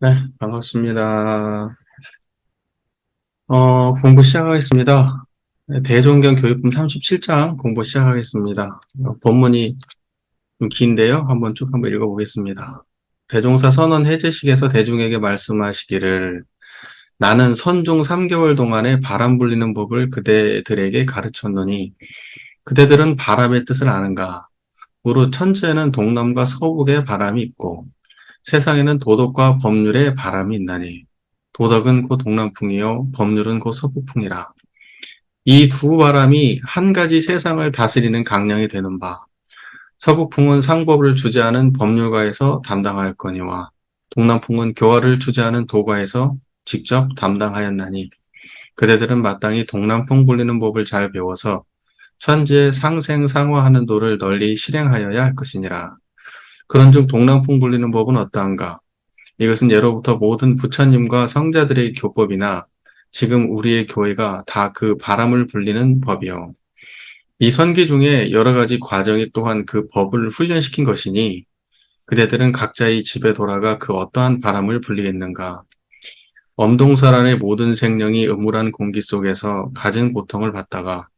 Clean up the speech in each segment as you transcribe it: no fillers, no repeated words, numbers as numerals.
네, 반갑습니다. 공부 시작하겠습니다. 네, 대종경 교육품 37장 공부 시작하겠습니다. 본문이 좀 긴데요. 한번 읽어보겠습니다. 대종사 선언 해제식에서 대중에게 말씀하시기를 나는 선중 3개월 동안에 바람 불리는 법을 그대들에게 가르쳤노니 그대들은 바람의 뜻을 아는가? 무릇 천지에는 동남과 서북의 바람이 있고 세상에는 도덕과 법률의 바람이 있나니 도덕은 곧 동남풍이요 법률은 곧 서북풍이라. 이 두 바람이 한 가지 세상을 다스리는 강령이 되는 바 서북풍은 상법을 주재하는 법률가에서 담당하였거니와 동남풍은 교화를 주재하는 도가에서 직접 담당하였나니 그대들은 마땅히 동남풍 불리는 법을 잘 배워서 천지에 상생상화하는 도를 널리 실행하여야 할 것이니라. 그런즉 동남풍 불리는 법은 어떠한가? 이것은 예로부터 모든 부처님과 성자들의 교법이나 지금 우리의 교회가 다 그 바람을 불리는 법이요. 이 선기 중에 여러 가지 과정이 또한 그 법을 훈련시킨 것이니 그대들은 각자의 집에 돌아가 그 어떠한 바람을 불리겠는가. 엄동설 안의 모든 생령이 음울한 공기 속에서 가진 고통을 받다가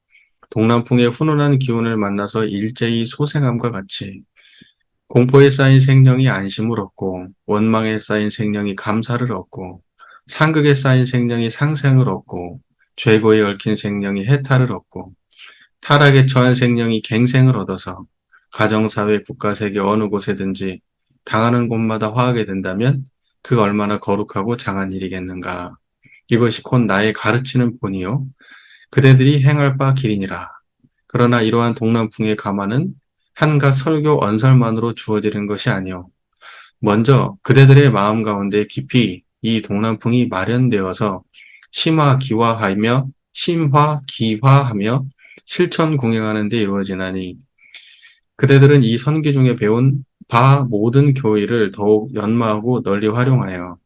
동남풍의 훈훈한 기운을 만나서 일제히 소생함과 같이 공포에 쌓인 생명이 안심을 얻고 원망에 쌓인 생명이 감사를 얻고 상극에 쌓인 생명이 상생을 얻고 죄고에 얽힌 생명이 해탈을 얻고 타락에 처한 생명이 갱생을 얻어서 가정사회 국가세계 어느 곳에든지 당하는 곳마다 화하게 된다면 그 얼마나 거룩하고 장한 일이겠는가. 이것이 곧 나의 가르치는 본이요 그대들이 행할 바 길이니라. 그러나 이러한 동남풍의 감화는 한갓 설교 언설만으로 주어지는 것이 아니요 먼저 그대들의 마음 가운데 깊이 이 동남풍이 마련되어서 심화기화하며 심화기화하며 실천궁행하는 데 이루어지나니 그대들은 이 선기 중에 배운 바 모든 교의를 더욱 연마하고 널리 활용하여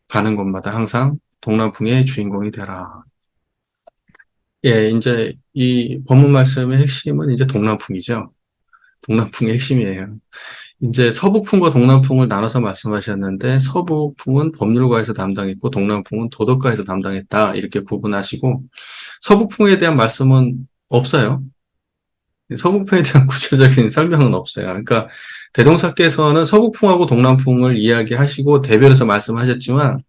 가는 곳마다 항상 동남풍의 주인공이 되라. 예, 이제 이 본문 말씀의 핵심은 이제 동남풍이죠. 동남풍의 핵심이에요. 이제 서북풍과 동남풍을 나눠서 말씀하셨는데 서북풍은 법률가에서 담당했고 동남풍은 도덕가에서 담당했다. 이렇게 구분하시고 서북풍에 대한 말씀은 없어요. 서북풍에 대한 구체적인 설명은 없어요. 그러니까 대종사께서는 서북풍하고 동남풍을 이야기하시고 대별해서 말씀하셨지만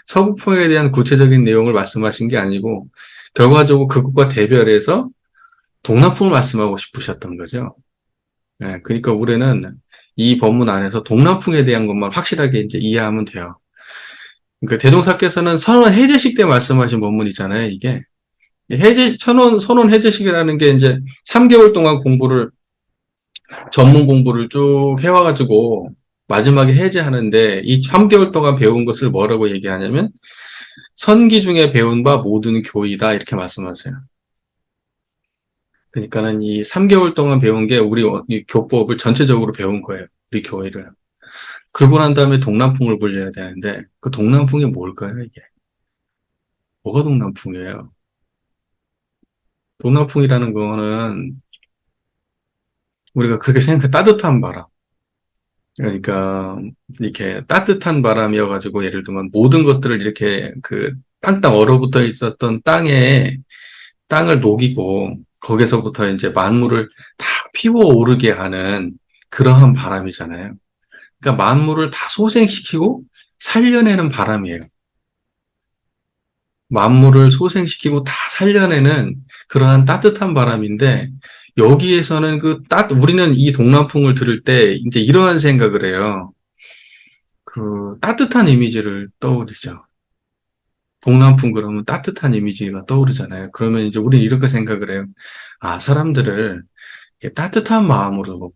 서북풍에 대한 구체적인 내용을 말씀하신 게 아니고 결과적으로 그것과 대별해서 동남풍을 말씀하고 싶으셨던 거죠. 예, 그러니까 우리는 이 본문 안에서 동남풍에 대한 것만 확실하게 이제 이해하면 돼요. 그러니까 대종사께서는 선언 해제식 때 말씀하신 본문이잖아요, 이게. 선언 해제식이라는 게 이제 3개월 동안 전문 공부를 쭉 해와가지고 마지막에 해제하는데 이 3개월 동안 배운 것을 뭐라고 얘기하냐면 선기 중에 배운 바 모든 교이다 이렇게 말씀하세요. 그러니까는 이 3개월 동안 배운 게 우리 이 교법을 전체적으로 배운 거예요. 우리 교회를. 그러고 난 다음에 동남풍을 불려야 되는데 그 동남풍이 뭘까요, 이게? 뭐가 동남풍이에요? 동남풍이라는 거는 우리가 그렇게 생각해 따뜻한 바람. 그러니까 이렇게 따뜻한 바람이어가지고 예를 들면 모든 것들을 이렇게 그 땅땅 얼어붙어 있었던 땅을 녹이고 거기서부터 이제 만물을 다 피워오르게 하는 그러한 바람이잖아요. 그러니까 만물을 다 소생시키고 살려내는 바람이에요. 만물을 소생시키고 다 살려내는 그러한 따뜻한 바람인데 여기에서는 우리는 이 동남풍을 들을 때 이제 이러한 생각을 해요. 그 따뜻한 이미지를 떠오르죠. 동남풍 그러면 따뜻한 이미지가 떠오르잖아요. 그러면 이제 우리는 이렇게 생각을 해요. 아, 사람들을 이렇게 따뜻한 마음으로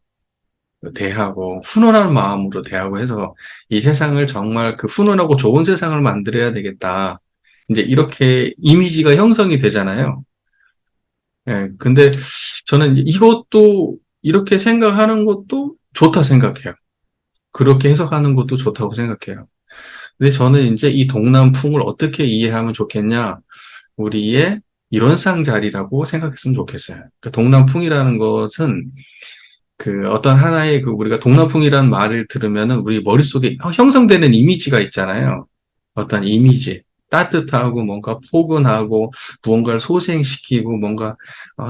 대하고 훈훈한 마음으로 대하고 해서 이 세상을 정말 그 훈훈하고 좋은 세상을 만들어야 되겠다. 이제 이렇게 이미지가 형성이 되잖아요. 예, 근데 저는 이것도 이렇게 생각하는 것도 좋다 생각해요. 그렇게 해석하는 것도 좋다고 생각해요. 근데 저는 이제 이 동남풍을 어떻게 이해하면 좋겠냐? 우리의 이론상 자리라고 생각했으면 좋겠어요. 그러니까 동남풍이라는 것은 그 어떤 하나의 그 우리가 동남풍이라는 말을 들으면은 우리 머릿속에 형성되는 이미지가 있잖아요. 어떤 이미지. 따뜻하고 뭔가 포근하고 무언가를 소생시키고 뭔가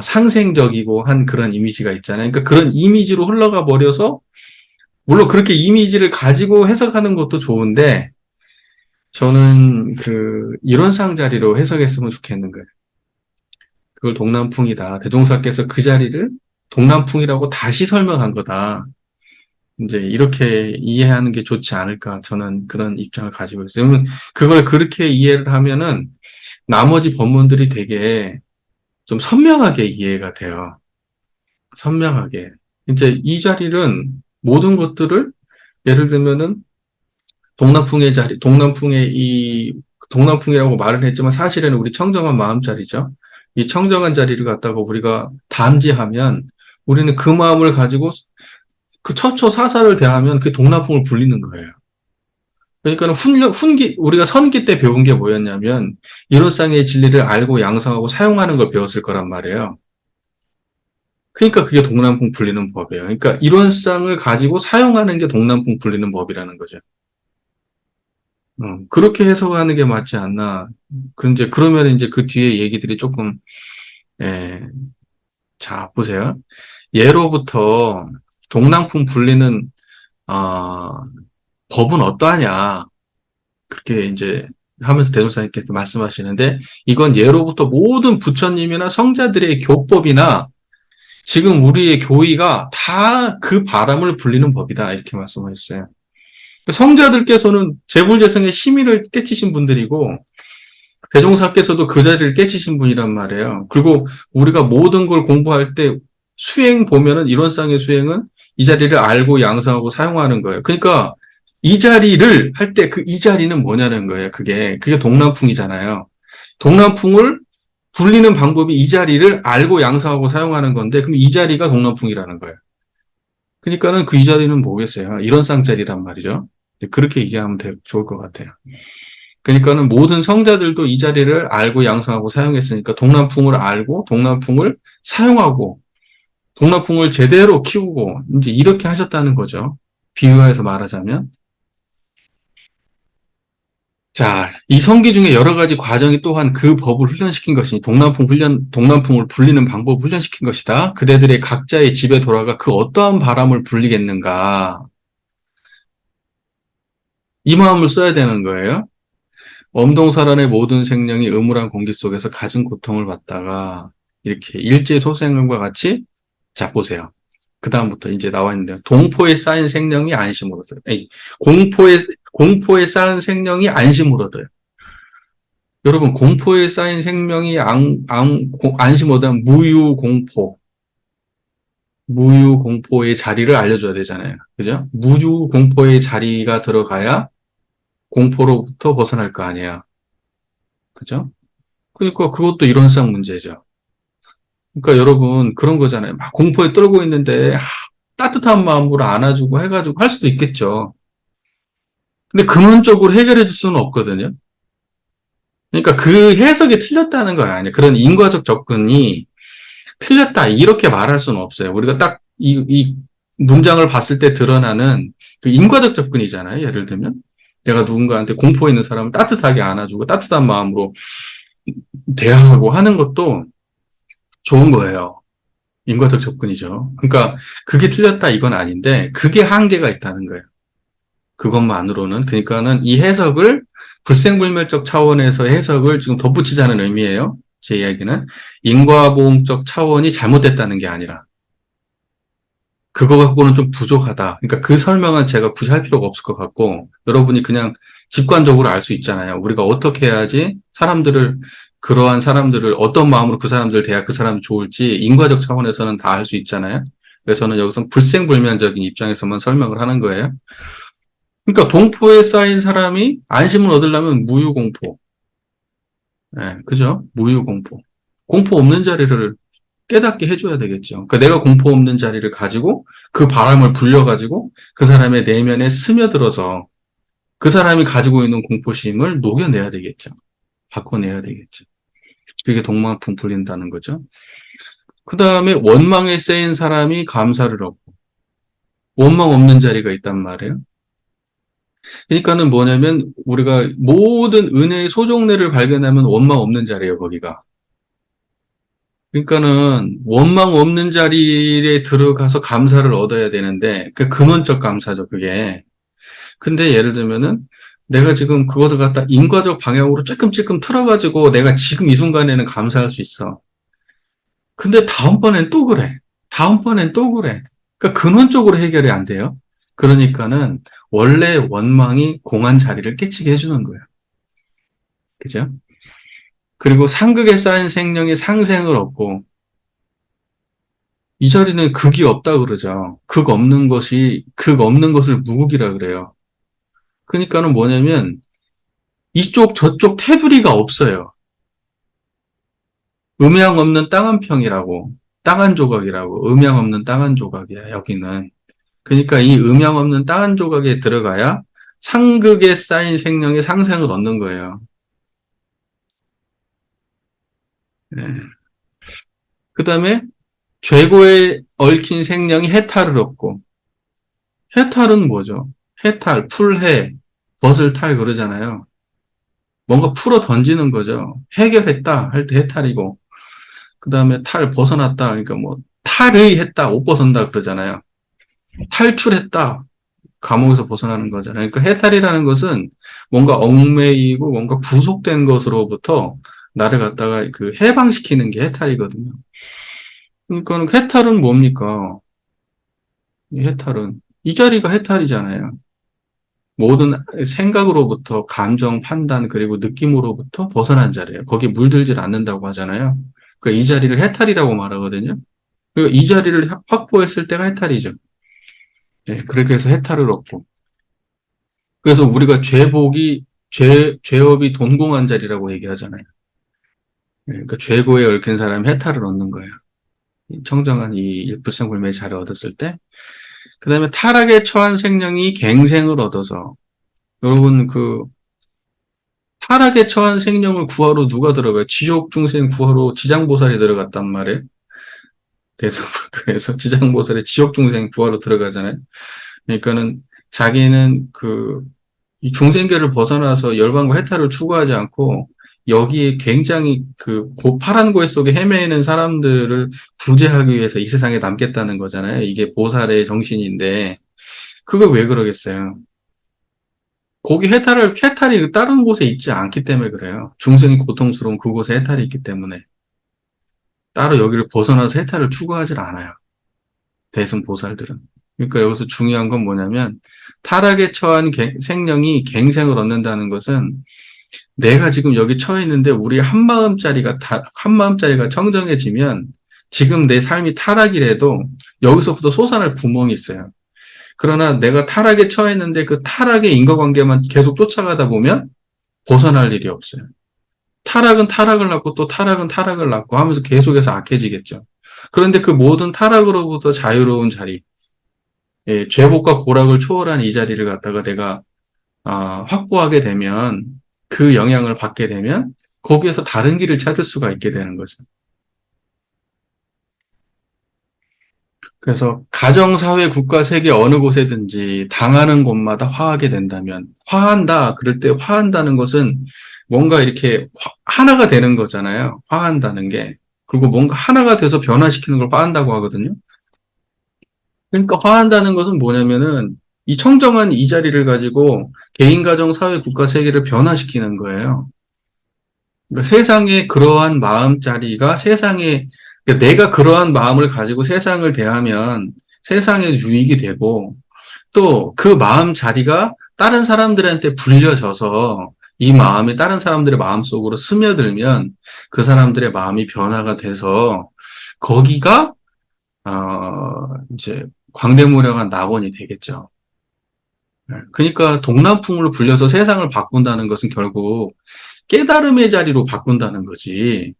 상생적이고 한 그런 이미지가 있잖아요. 그러니까 그런 이미지로 흘러가 버려서 물론 그렇게 이미지를 가지고 해석하는 것도 좋은데 저는 그 이론상 자리로 해석했으면 좋겠는 거예요. 그걸 동남풍이다. 대종사께서 그 자리를 동남풍이라고 다시 설명한 거다. 이제 이렇게 이해하는 게 좋지 않을까. 저는 그런 입장을 가지고 있어요. 왜냐면 그걸 그렇게 이해를 하면은 나머지 법문들이 되게 좀 선명하게 이해가 돼요. 선명하게. 이제 이 자리는 모든 것들을 예를 들면은 동남풍의 자리, 동남풍이라고 말을 했지만 사실은 우리 청정한 마음 자리죠. 이 청정한 자리를 갖다가 우리가 담지하면 우리는 그 마음을 가지고 그 처처사사를 대하면 그 동남풍을 불리는 거예요. 그러니까 우리가 선기 때 배운 게 뭐였냐면 이론상의 진리를 알고 양성하고 사용하는 걸 배웠을 거란 말이에요. 그러니까 그게 동남풍 불리는 법이에요. 그러니까 이론상을 가지고 사용하는 게 동남풍 불리는 법이라는 거죠. 그렇게 해석하는 게 맞지 않나. 그러면 이제 그 뒤에 얘기들이 조금, 예, 자, 보세요. 예로부터 동남풍 불리는, 어, 법은 어떠하냐. 그렇게 이제 하면서 대종사님께서 말씀하시는데, 이건 예로부터 모든 부처님이나 성자들의 교법이나 지금 우리의 교의가 다 그 바람을 불리는 법이다. 이렇게 말씀하셨어요. 성자들께서는 재불재성의 심의를 깨치신 분들이고, 대종사께서도 그 자리를 깨치신 분이란 말이에요. 그리고 우리가 모든 걸 공부할 때 수행 보면은 이론상의 수행은 이 자리를 알고 양성하고 사용하는 거예요. 그러니까 이 자리를 할 때 그 이 자리는 뭐냐는 거예요. 그게 동남풍이잖아요. 동남풍을 불리는 방법이 이 자리를 알고 양성하고 사용하는 건데 그럼 이 자리가 동남풍이라는 거예요. 그러니까는 그 이 자리는 뭐겠어요? 이론상 자리란 말이죠. 그렇게 이해하면 좋을 것 같아요. 그러니까는 모든 성자들도 이 자리를 알고 양성하고 사용했으니까 동남풍을 알고 동남풍을 사용하고 동남풍을 제대로 키우고 이제 이렇게 하셨다는 거죠. 비유해서 말하자면. 자, 이 성기 중에 여러 가지 과정이 또한 그 법을 훈련시킨 것이니 동남풍을 불리는 방법을 훈련시킨 것이다. 그대들의 각자의 집에 돌아가 그 어떠한 바람을 불리겠는가. 이 마음을 써야 되는 거예요. 엄동설안의 모든 생명이 음울한 공기 속에서 갖은 고통을 받다가 이렇게 일제소생과 같이 자 보세요. 그 다음부터 이제 나와 있는데요. 동포에 쌓인 생명이 안심을 얻어요. 공포에 쌓인 생명이 안심을 얻어요. 여러분 공포에 쌓인 생명이 안심 얻으면 무유공포의 자리를 알려줘야 되잖아요. 그죠? 무유공포의 자리가 들어가야 공포로부터 벗어날 거 아니에요. 그죠? 그러니까 그것도 이론상 문제죠. 그러니까 여러분 그런 거잖아요. 막 공포에 떨고 있는데 따뜻한 마음으로 안아주고 해가지고 할 수도 있겠죠. 근데 근원적으로 해결해 줄 수는 없거든요. 그러니까 그 해석이 틀렸다는 건 아니에요. 그런 인과적 접근이 틀렸다 이렇게 말할 수는 없어요. 우리가 딱 이 문장을 봤을 때 드러나는 그 인과적 접근이잖아요. 예를 들면 내가 누군가한테 공포에 있는 사람을 따뜻하게 안아주고 따뜻한 마음으로 대화하고 하는 것도 좋은 거예요. 인과적 접근이죠. 그러니까 그게 틀렸다 이건 아닌데 그게 한계가 있다는 거예요. 그것만으로는 그러니까는 이 해석을 불생불멸적 차원에서 해석을 지금 덧붙이자는 의미예요. 제 이야기는 인과보험적 차원이 잘못됐다는 게 아니라 그거 갖고는 좀 부족하다. 그러니까 그 설명은 제가 굳이 할 필요가 없을 것 같고 여러분이 그냥 직관적으로 알 수 있잖아요. 우리가 어떻게 해야지 그러한 사람들을 어떤 마음으로 그 사람들을 대하 그 사람이 좋을지 인과적 차원에서는 다 알 수 있잖아요. 그래서 저는 여기서 불생불면적인 입장에서만 설명을 하는 거예요. 그러니까 동포에 쌓인 사람이 안심을 얻으려면 무유공포. 네, 그죠? 무유공포. 공포 없는 자리를 깨닫게 해줘야 되겠죠. 그러니까 내가 공포 없는 자리를 가지고 그 바람을 불려가지고 그 사람의 내면에 스며들어서 그 사람이 가지고 있는 공포심을 녹여내야 되겠죠. 바꿔내야 되겠죠. 그게 동방풍 불린다는 거죠. 그 다음에 원망에 쌓인 사람이 감사를 얻고 원망 없는 자리가 있단 말이에요. 그러니까는 뭐냐면 우리가 모든 은혜의 소종례를 발견하면 원망 없는 자리예요, 거기가. 그러니까는 원망 없는 자리에 들어가서 감사를 얻어야 되는데 그 근원적 감사죠, 그게. 근데 예를 들면은 내가 지금 그것을 갖다 인과적 방향으로 찔끔찔끔 틀어가지고 내가 지금 이 순간에는 감사할 수 있어. 근데 다음번엔 또 그래. 다음번엔 또 그래. 그러니까 근원적으로 해결이 안 돼요. 그러니까는 원래 원망이 공한 자리를 깨치게 해주는 거예요. 그죠? 그리고 상극에 쌓인 생명이 상생을 얻고 이 자리는 극이 없다 그러죠. 극 없는 것을 무극이라 그래요. 그러니까는 뭐냐면 이쪽 저쪽 테두리가 없어요. 음양 없는 땅 한 평이라고, 땅 한 조각이라고, 음양 없는 땅 한 조각이야, 여기는. 그러니까 이 음양 없는 땅 한 조각에 들어가야 상극에 쌓인 생명의 상생을 얻는 거예요. 그 다음에 죄고에 얽힌 생명이 해탈을 얻고, 해탈은 뭐죠? 해탈, 풀해, 벗을 탈 그러잖아요. 뭔가 풀어 던지는 거죠. 해결했다 할 때 해탈이고, 그 다음에 탈 벗어났다. 그러니까 뭐 탈의 했다, 옷 벗은다 그러잖아요. 탈출했다. 감옥에서 벗어나는 거잖아요. 그러니까 해탈이라는 것은 뭔가 얽매이고 뭔가 구속된 것으로부터 나를 갖다가 그 해방시키는 게 해탈이거든요. 그러니까 해탈은 뭡니까? 이 해탈은 이 자리가 해탈이잖아요. 모든 생각으로부터 감정, 판단, 그리고 느낌으로부터 벗어난 자리예요. 거기에 물들질 않는다고 하잖아요. 그러니까 이 자리를 해탈이라고 말하거든요. 그러니까 이 자리를 확보했을 때가 해탈이죠. 네, 그렇게 해서 해탈을 얻고. 그래서 우리가 죄업이 돈공한 자리라고 얘기하잖아요. 네, 그러니까 죄고에 얽힌 사람이 해탈을 얻는 거예요. 청정한 이 일부생불매의 자를 얻었을 때. 그 다음에 타락에 처한 생명이 갱생을 얻어서, 여러분, 타락에 처한 생명을 구하러 누가 들어가요? 지옥 중생 구하러 지장보살이 들어갔단 말이에요. 대승불교에서 지장보살이 지옥 중생 구하러 들어가잖아요. 그러니까는 자기는 이 중생계를 벗어나서 열반과 해탈을 추구하지 않고 여기에 굉장히 파란 고해 속에 헤매는 사람들을 구제하기 위해서 이 세상에 남겠다는 거잖아요. 이게 보살의 정신인데 그걸 왜 그러겠어요? 거기 해탈이 다른 곳에 있지 않기 때문에 그래요. 중생이 고통스러운 그곳에 해탈이 있기 때문에 따로 여기를 벗어나서 해탈을 추구하지 않아요. 대승보살들은. 그러니까 여기서 중요한 건 뭐냐면 타락에 처한 생명이 갱생을 얻는다는 것은 내가 지금 여기 처해 있는데 우리 한 마음짜리가 청정해지면 지금 내 삶이 타락이라도 여기서부터 솟아날 구멍이 있어요. 그러나 내가 타락에 처했는데 그 타락의 인과관계만 계속 쫓아가다 보면 벗어날 일이 없어요. 타락은 타락을 낳고 또 타락은 타락을 낳고 하면서 계속해서 악해지겠죠. 그런데 그 모든 타락으로부터 자유로운 자리, 예, 죄복과 고락을 초월한 이 자리를 갖다가 내가 확보하게 되면 그 영향을 받게 되면 거기에서 다른 길을 찾을 수가 있게 되는 거죠. 그래서 가정, 사회, 국가, 세계 어느 곳에든지 당하는 곳마다 화하게 된다면 화한다. 그럴 때 화한다는 것은 뭔가 이렇게 하나가 되는 거잖아요. 화한다는 게. 그리고 뭔가 하나가 돼서 변화시키는 걸 화한다고 하거든요. 그러니까 화한다는 것은 뭐냐면은 이 청정한 이 자리를 가지고 개인, 가정, 사회, 국가, 세계를 변화시키는 거예요. 그러니까 세상에 그러한 마음자리가 그러니까 내가 그러한 마음을 가지고 세상을 대하면 세상에 유익이 되고 또 그 마음자리가 다른 사람들한테 불려져서 이 마음이 다른 사람들의 마음 속으로 스며들면 그 사람들의 마음이 변화가 돼서 거기가 이제 광대무량한 낙원이 되겠죠. 그러니까 동남풍을 불려서 세상을 바꾼다는 것은 결국 깨달음의 자리로 바꾼다는 거지.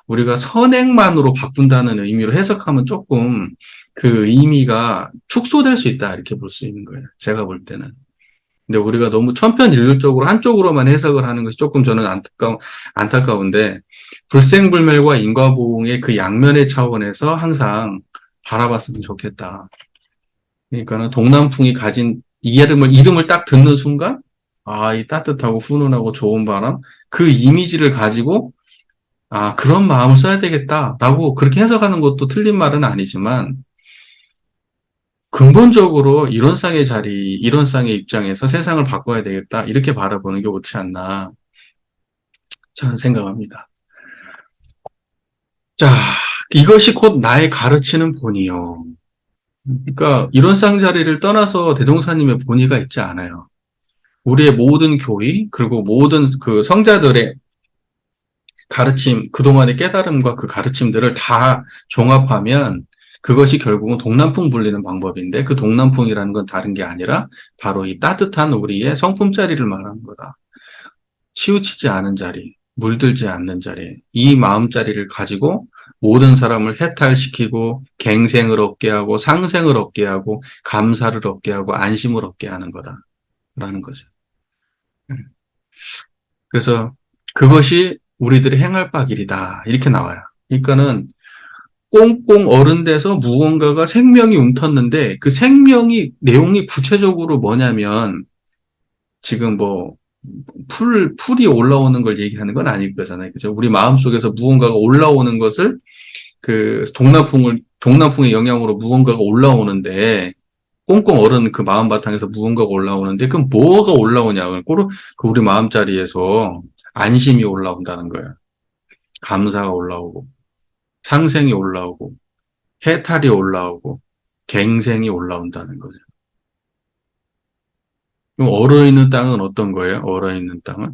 우리가 선행만으로 바꾼다는 의미로 해석하면 조금 그 의미가 축소될 수 있다. 이렇게 볼 수 있는 거예요. 제가 볼 때는. 근데 우리가 너무 천편일률적으로 한쪽으로만 해석을 하는 것이 조금 저는 안타까운데, 불생불멸과 인과보응의 그 양면의 차원에서 항상 바라봤으면 좋겠다. 그러니까는 동남풍이 가진 이름을 딱 듣는 순간, 아, 이 따뜻하고 훈훈하고 좋은 바람, 그 이미지를 가지고, 아, 그런 마음을 써야 되겠다라고 그렇게 해석하는 것도 틀린 말은 아니지만, 근본적으로 이런 쌍의 입장에서 세상을 바꿔야 되겠다, 이렇게 바라보는 게 옳지 않나, 저는 생각합니다. 자, 이것이 곧 나의 가르치는 본이요. 그러니까 이런 쌍자리를 떠나서 대종사님의 본의가 있지 않아요. 우리의 모든 교의, 그리고 모든 그 성자들의 가르침, 그동안의 깨달음과 그 가르침들을 다 종합하면 그것이 결국은 동남풍 불리는 방법인데 그 동남풍이라는 건 다른 게 아니라 바로 이 따뜻한 우리의 성품자리를 말하는 거다. 치우치지 않은 자리, 물들지 않는 자리, 이 마음자리를 가지고 모든 사람을 해탈시키고 갱생을 얻게 하고 상생을 얻게 하고 감사를 얻게 하고 안심을 얻게 하는 거다라는 거죠. 그래서 그것이 우리들이 행할 바 길이다. 이렇게 나와요. 그러니까는 꽁꽁 얼은 데서 무언가가 생명이 움텄는데 그 생명이 내용이 구체적으로 뭐냐면 지금 뭐 풀이 올라오는 걸 얘기하는 건 아닐 거잖아요. 그죠? 우리 마음속에서 무언가가 올라오는 것을 그 동남풍의 영향으로 무언가가 올라오는데 꽁꽁 얼은 그 마음 바탕에서 무언가가 올라오는데 그럼 뭐가 올라오냐? 그 우리 마음자리에서 안심이 올라온다는 거예요. 감사가 올라오고 상생이 올라오고 해탈이 올라오고 갱생이 올라온다는 거죠. 그럼 얼어있는 땅은 어떤 거예요? 얼어있는 땅은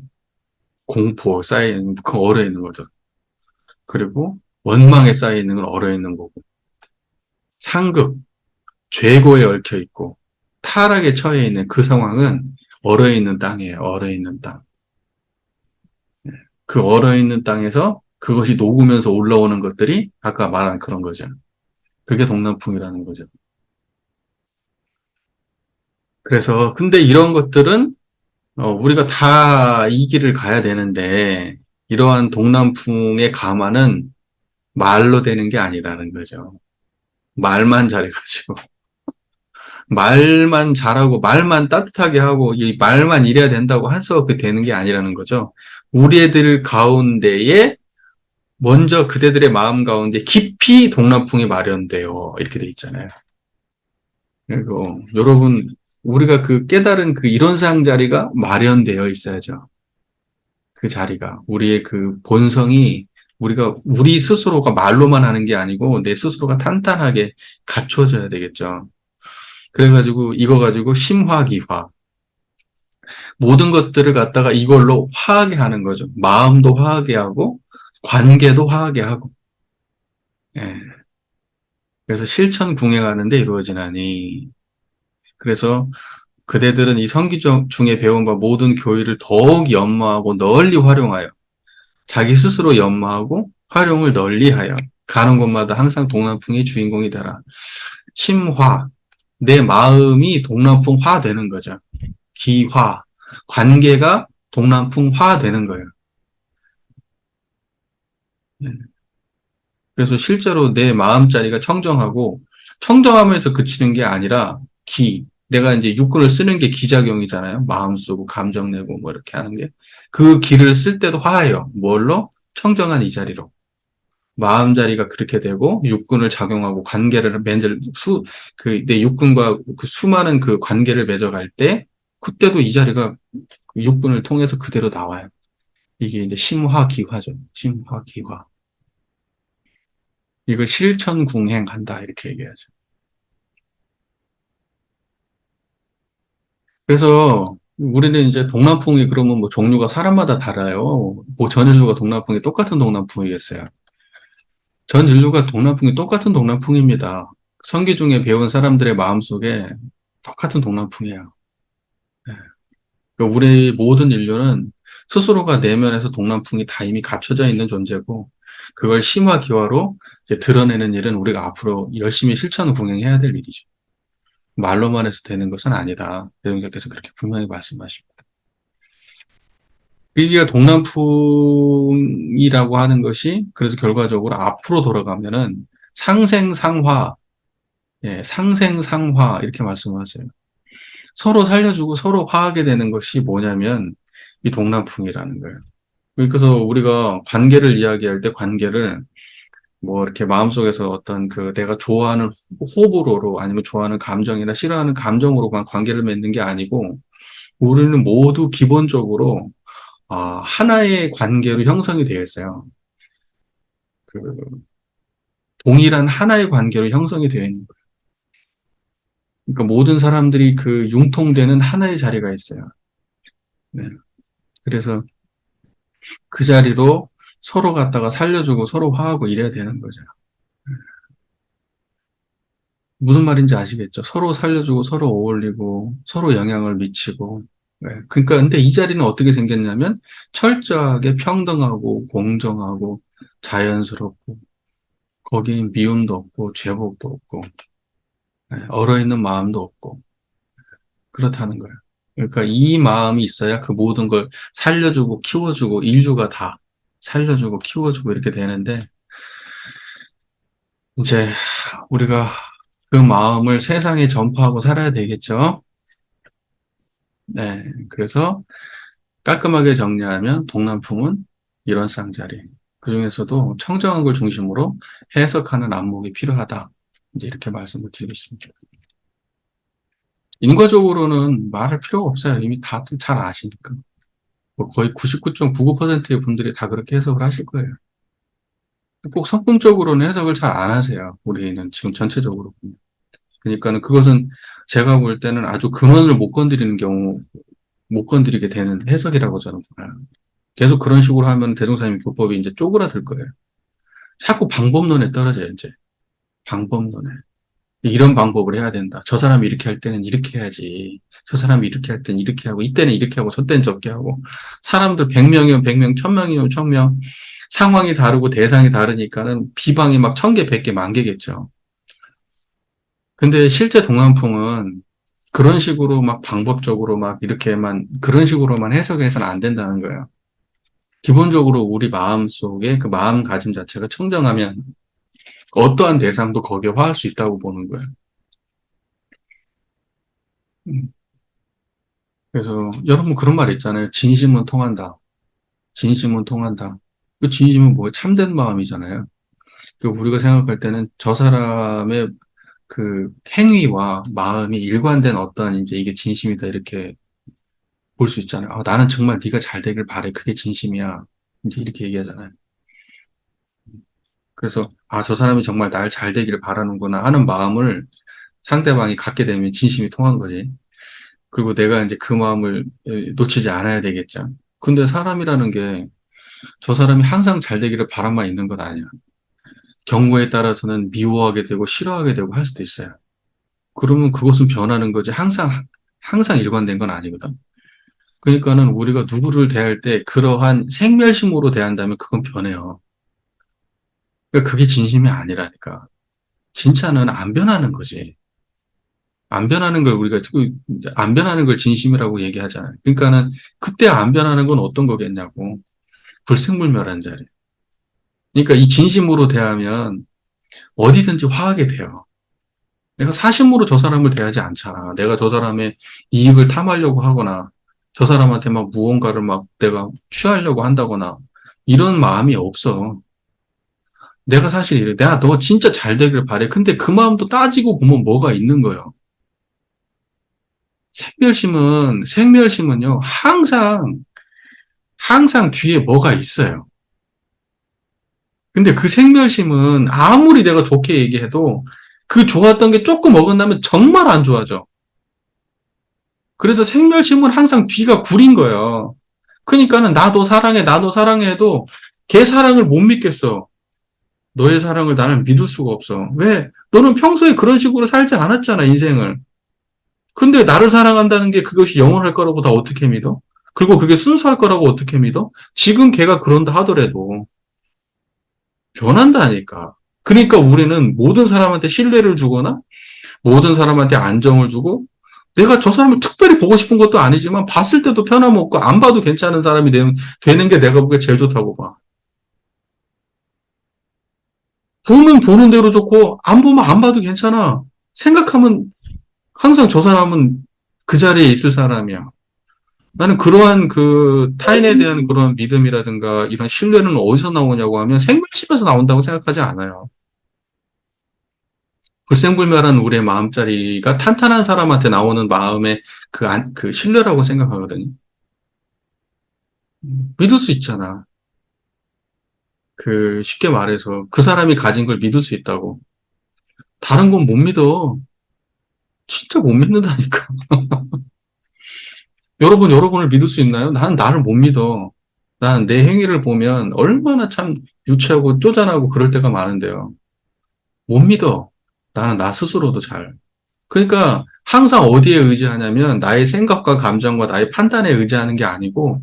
공포 쌓여있는 그 얼어있는 거죠. 그리고 원망에 쌓여있는 건 얼어있는 거고 상급, 죄고에 얽혀있고 타락에 처해 있는 그 상황은 얼어있는 땅이에요. 얼어있는 땅. 그 얼어있는 땅에서 그것이 녹으면서 올라오는 것들이 아까 말한 그런 거죠. 그게 동남풍이라는 거죠. 그래서 근데 이런 것들은 우리가 다 이 길을 가야 되는데 이러한 동남풍의 감화는 말로 되는 게 아니라는 거죠. 말만 잘해가지고 말만 잘하고 말만 따뜻하게 하고 이 말만 이래야 된다고 해서 그 되는 게 아니라는 거죠. 우리 애들 가운데에 먼저 그대들의 마음 가운데 깊이 동남풍이 마련돼요. 이렇게 돼 있잖아요. 그리고 여러분 우리가 그 깨달은 그 이론상 자리가 마련되어 있어야죠. 그 자리가 우리의 그 본성이 우리 스스로가 말로만 하는 게 아니고 내 스스로가 탄탄하게 갖춰져야 되겠죠. 그래가지고 이거 가지고 심화기화 모든 것들을 갖다가 이걸로 화하게 하는 거죠. 마음도 화하게 하고 관계도 화하게 하고. 예. 그래서 실천궁행하는데 이루어지나니. 그래서 그대들은 이 성기 중에 배운 바 모든 교의를 더욱 연마하고 널리 활용하여 자기 스스로 연마하고 활용을 널리하여 가는 곳마다 항상 동남풍이 주인공이 되라. 심화, 내 마음이 동남풍화 되는 거죠. 기화, 관계가 동남풍화 되는 거예요. 그래서 실제로 내 마음자리가 청정하고 청정하면서 그치는 게 아니라 내가 이제 육군을 쓰는 게 기작용이잖아요. 마음 쓰고 감정 내고 뭐 이렇게 하는 게. 그 기를 쓸 때도 화해요. 뭘로? 청정한 이 자리로. 마음자리가 그렇게 되고 육군을 작용하고 관계를 내 육군과 그 수많은 그 관계를 맺어갈 때 그때도 이 자리가 육군을 통해서 그대로 나와요. 이게 이제 심화기화죠. 심화기화. 이걸 실천궁행한다 이렇게 얘기하죠. 그래서 우리는 이제 동남풍이 그러면 뭐 종류가 사람마다 달라요. 뭐 전 인류가 동남풍이 똑같은 동남풍이겠어요. 전 인류가 동남풍이 똑같은 동남풍입니다. 성기 중에 배운 사람들의 마음속에 똑같은 동남풍이에요. 네. 그러니까 우리 모든 인류는 스스로가 내면에서 동남풍이 다 이미 갖춰져 있는 존재고 그걸 심화기화로 이제 드러내는 일은 우리가 앞으로 열심히 실천궁행해야 될 일이죠. 말로만 해서 되는 것은 아니다. 대종사께서 그렇게 분명히 말씀하십니다. 위기가 동남풍이라고 하는 것이 그래서 결과적으로 앞으로 돌아가면은 상생상화 예, 상생상화 이렇게 말씀하세요. 서로 살려주고 서로 화하게 되는 것이 뭐냐면 이 동남풍이라는 거예요. 그래서 우리가 관계를 이야기할 때 관계를 뭐 이렇게 마음속에서 어떤 그 내가 좋아하는 호불호로 아니면 좋아하는 감정이나 싫어하는 감정으로만 관계를 맺는 게 아니고 우리는 모두 기본적으로 하나의 관계로 형성이 되어 있어요. 그 동일한 하나의 관계로 형성이 되어 있는 거예요. 그러니까 모든 사람들이 그 융통되는 하나의 자리가 있어요. 네. 그래서 그 자리로 서로 갖다가 살려주고 서로 화하고 이래야 되는 거죠. 무슨 말인지 아시겠죠? 서로 살려주고 서로 어울리고 서로 영향을 미치고. 네. 그러니까 근데 이 자리는 어떻게 생겼냐면 철저하게 평등하고 공정하고 자연스럽고 거기 미움도 없고 죄복도 없고 네. 얼어있는 마음도 없고 그렇다는 거예요. 그러니까 이 마음이 있어야 그 모든 걸 살려주고 키워주고 인류가 다 살려주고 키워주고 이렇게 되는데 이제 우리가 그 마음을 세상에 전파하고 살아야 되겠죠. 네. 그래서 깔끔하게 정리하면 동남풍은 이런 쌍자리. 그 중에서도 청정한 걸 중심으로 해석하는 안목이 필요하다. 이제 이렇게 말씀을 드리겠습니다. 인과적으로는 말할 필요가 없어요. 이미 다 잘 아시니까. 뭐 거의 99.99%의 분들이 다 그렇게 해석을 하실 거예요. 꼭 성품적으로는 해석을 잘 안 하세요. 우리는 지금 전체적으로. 그러니까는 그것은 제가 볼 때는 아주 근원을 못 건드리는 경우, 못 건드리게 되는 해석이라고 저는 봐요. 계속 그런 식으로 하면 대종사님 교법이 이제 쪼그라들 거예요. 자꾸 방법론에 떨어져요, 이제. 방법론에. 이런 방법을 해야 된다. 저 사람이 이렇게 할 때는 이렇게 해야지. 저 사람이 이렇게 할 때는 이렇게 하고, 이때는 이렇게 하고, 저 때는 저렇게 하고. 사람들 100명이면 100명, 1000명이면 1000명. 상황이 다르고 대상이 다르니까는 비방이 막 1000개, 100개, 10,000개겠죠. 근데 실제 동안풍은 그런 식으로 막 방법적으로 막 이렇게만, 그런 식으로만 해석해서는 안 된다는 거예요. 기본적으로 우리 마음 속에 그 마음가짐 자체가 청정하면 어떠한 대상도 거기에 화할 수 있다고 보는 거예요. 음, 그래서 여러분 그런 말 있잖아요. 진심은 통한다. 진심은 통한다. 그 진심은 뭐예요? 참된 마음이잖아요. 그 우리가 생각할 때는 저 사람의 그 행위와 마음이 일관된 어떤 이제 이게 진심이다 이렇게 볼 수 있잖아요. 나는 정말 네가 잘 되길 바래. 그게 진심이야. 이제 이렇게 얘기하잖아요. 그래서 저 사람이 정말 날 잘 되기를 바라는구나 하는 마음을 상대방이 갖게 되면 진심이 통한 거지. 그리고 내가 이제 그 마음을 놓치지 않아야 되겠죠. 근데 사람이라는 게 저 사람이 항상 잘 되기를 바람만 있는 것 아니야. 경우에 따라서는 미워하게 되고 싫어하게 되고 할 수도 있어요. 그러면 그것은 변하는 거지. 항상 일관된 건 아니거든. 그러니까는 우리가 누구를 대할 때 그러한 생멸심으로 대한다면 그건 변해요. 그러니까 그게 진심이 아니라니까. 진짜는 안 변하는 거지. 안 변하는 걸 우리가 안 변하는 걸 진심이라고 얘기하잖아요. 그러니까는 그때 안 변하는 건 어떤 거겠냐고. 불생물멸한 자리. 그러니까 이 진심으로 대하면 어디든지 화하게 돼요. 내가 사심으로 저 사람을 대하지 않잖아. 내가 저 사람의 이익을 탐하려고 하거나 저 사람한테 막 무언가를 막 내가 취하려고 한다거나 이런 마음이 없어. 내가 사실 이래. 내가 너 진짜 잘 되길 바래. 근데 그 마음도 따지고 보면 뭐가 있는 거예요. 생멸심은요, 항상 뒤에 뭐가 있어요. 근데 그 생멸심은 아무리 내가 좋게 얘기해도 그 좋았던 게 조금 어긋나면 정말 안 좋아져. 그래서 생멸심은 항상 뒤가 구린 거예요. 그러니까는 나도 사랑해 해도 걔 사랑을 못 믿겠어. 너의 사랑을 나는 믿을 수가 없어. 왜? 너는 평소에 그런 식으로 살지 않았잖아, 인생을. 근데 나를 사랑한다는 게 그것이 영원할 거라고 다 어떻게 믿어? 그리고 그게 순수할 거라고 어떻게 믿어? 지금 걔가 그런다 하더라도 변한다니까. 그러니까 우리는 모든 사람한테 신뢰를 주거나 모든 사람한테 안정을 주고 내가 저 사람을 특별히 보고 싶은 것도 아니지만 봤을 때도 편함없고 안 봐도 괜찮은 사람이 되는 게 내가 보기에 제일 좋다고 봐. 보면 보는 대로 좋고 안 보면 안 봐도 괜찮아. 생각하면 항상 저 사람은 그 자리에 있을 사람이야. 나는 그러한 그 타인에 대한 그런 믿음이라든가 이런 신뢰는 어디서 나오냐고 하면 생물심에서 나온다고 생각하지 않아요. 불생불멸한 우리의 마음자리가 탄탄한 사람한테 나오는 마음의 그 신뢰라고 생각하거든요. 믿을 수 있잖아. 그 쉽게 말해서 그 사람이 가진 걸 믿을 수 있다고. 다른 건 못 믿어. 진짜 못 믿는다니까. 여러분을 믿을 수 있나요? 나는 나를 못 믿어. 나는 내 행위를 보면 얼마나 참 유치하고 쪼잔하고 그럴 때가 많은데요. 못 믿어. 나는 나 스스로도 잘. 그러니까 항상 어디에 의지하냐면 나의 생각과 감정과 나의 판단에 의지하는 게 아니고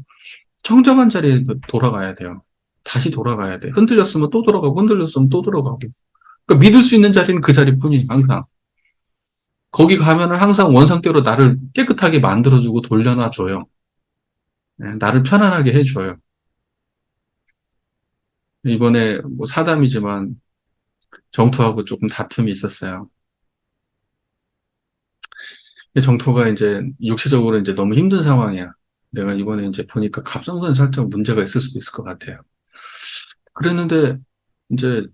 청정한 자리에 돌아가야 돼요. 다시 돌아가야 돼. 흔들렸으면 또 돌아가고 흔들렸으면 또 돌아가고. 그러니까 믿을 수 있는 자리는 그 자리뿐이에요. 항상. 거기 가면은 항상 원상대로 나를 깨끗하게 만들어주고 돌려놔줘요. 네, 나를 편안하게 해줘요. 이번에 뭐 사담이지만 정토하고 조금 다툼이 있었어요. 정토가 이제 육체적으로 이제 너무 힘든 상황이야. 내가 이번에 이제 보니까 갑상선에 살짝 문제가 있을 수도 있을 것 같아요. 그랬는데 이제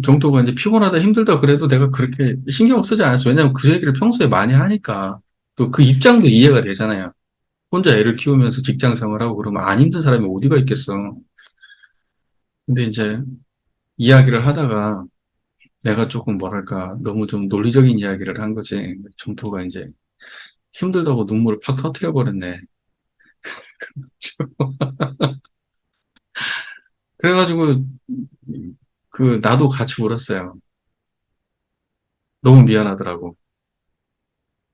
정토가 이제 피곤하다 힘들다 그래도 내가 그렇게 신경 쓰지 않았어. 왜냐면 그 얘기를 평소에 많이 하니까 또 그 입장도 이해가 되잖아요. 혼자 애를 키우면서 직장 생활하고 그러면 안 힘든 사람이 어디가 있겠어. 근데 이제 이야기를 하다가 내가 조금 뭐랄까 너무 좀 논리적인 이야기를 한 거지. 정토가 이제 힘들다고 눈물을 팍 터트려 버렸네. 그래가지고 그 나도 같이 울었어요. 너무 미안하더라고.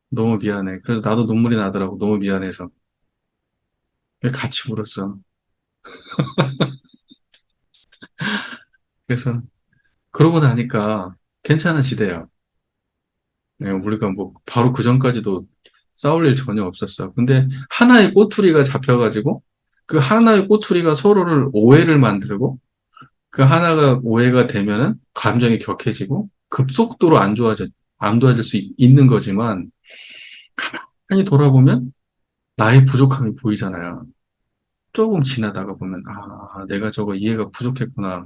너무 미안해. 그래서 나도 눈물이 나더라고. 너무 미안해서. 같이 울었어. 그래서 그러고 나니까 괜찮아지대요. 네, 우리가 뭐 바로 그 전까지도 싸울 일 전혀 없었어. 근데 하나의 꼬투리가 잡혀가지고 그 하나의 꼬투리가 서로를 오해를 만들고 그 하나가 오해가 되면은 감정이 격해지고 급속도로 안 좋아질 수 있는 거지만 가만히 돌아보면 나의 부족함이 보이잖아요. 조금 지나다가 보면 내가 저거 이해가 부족했구나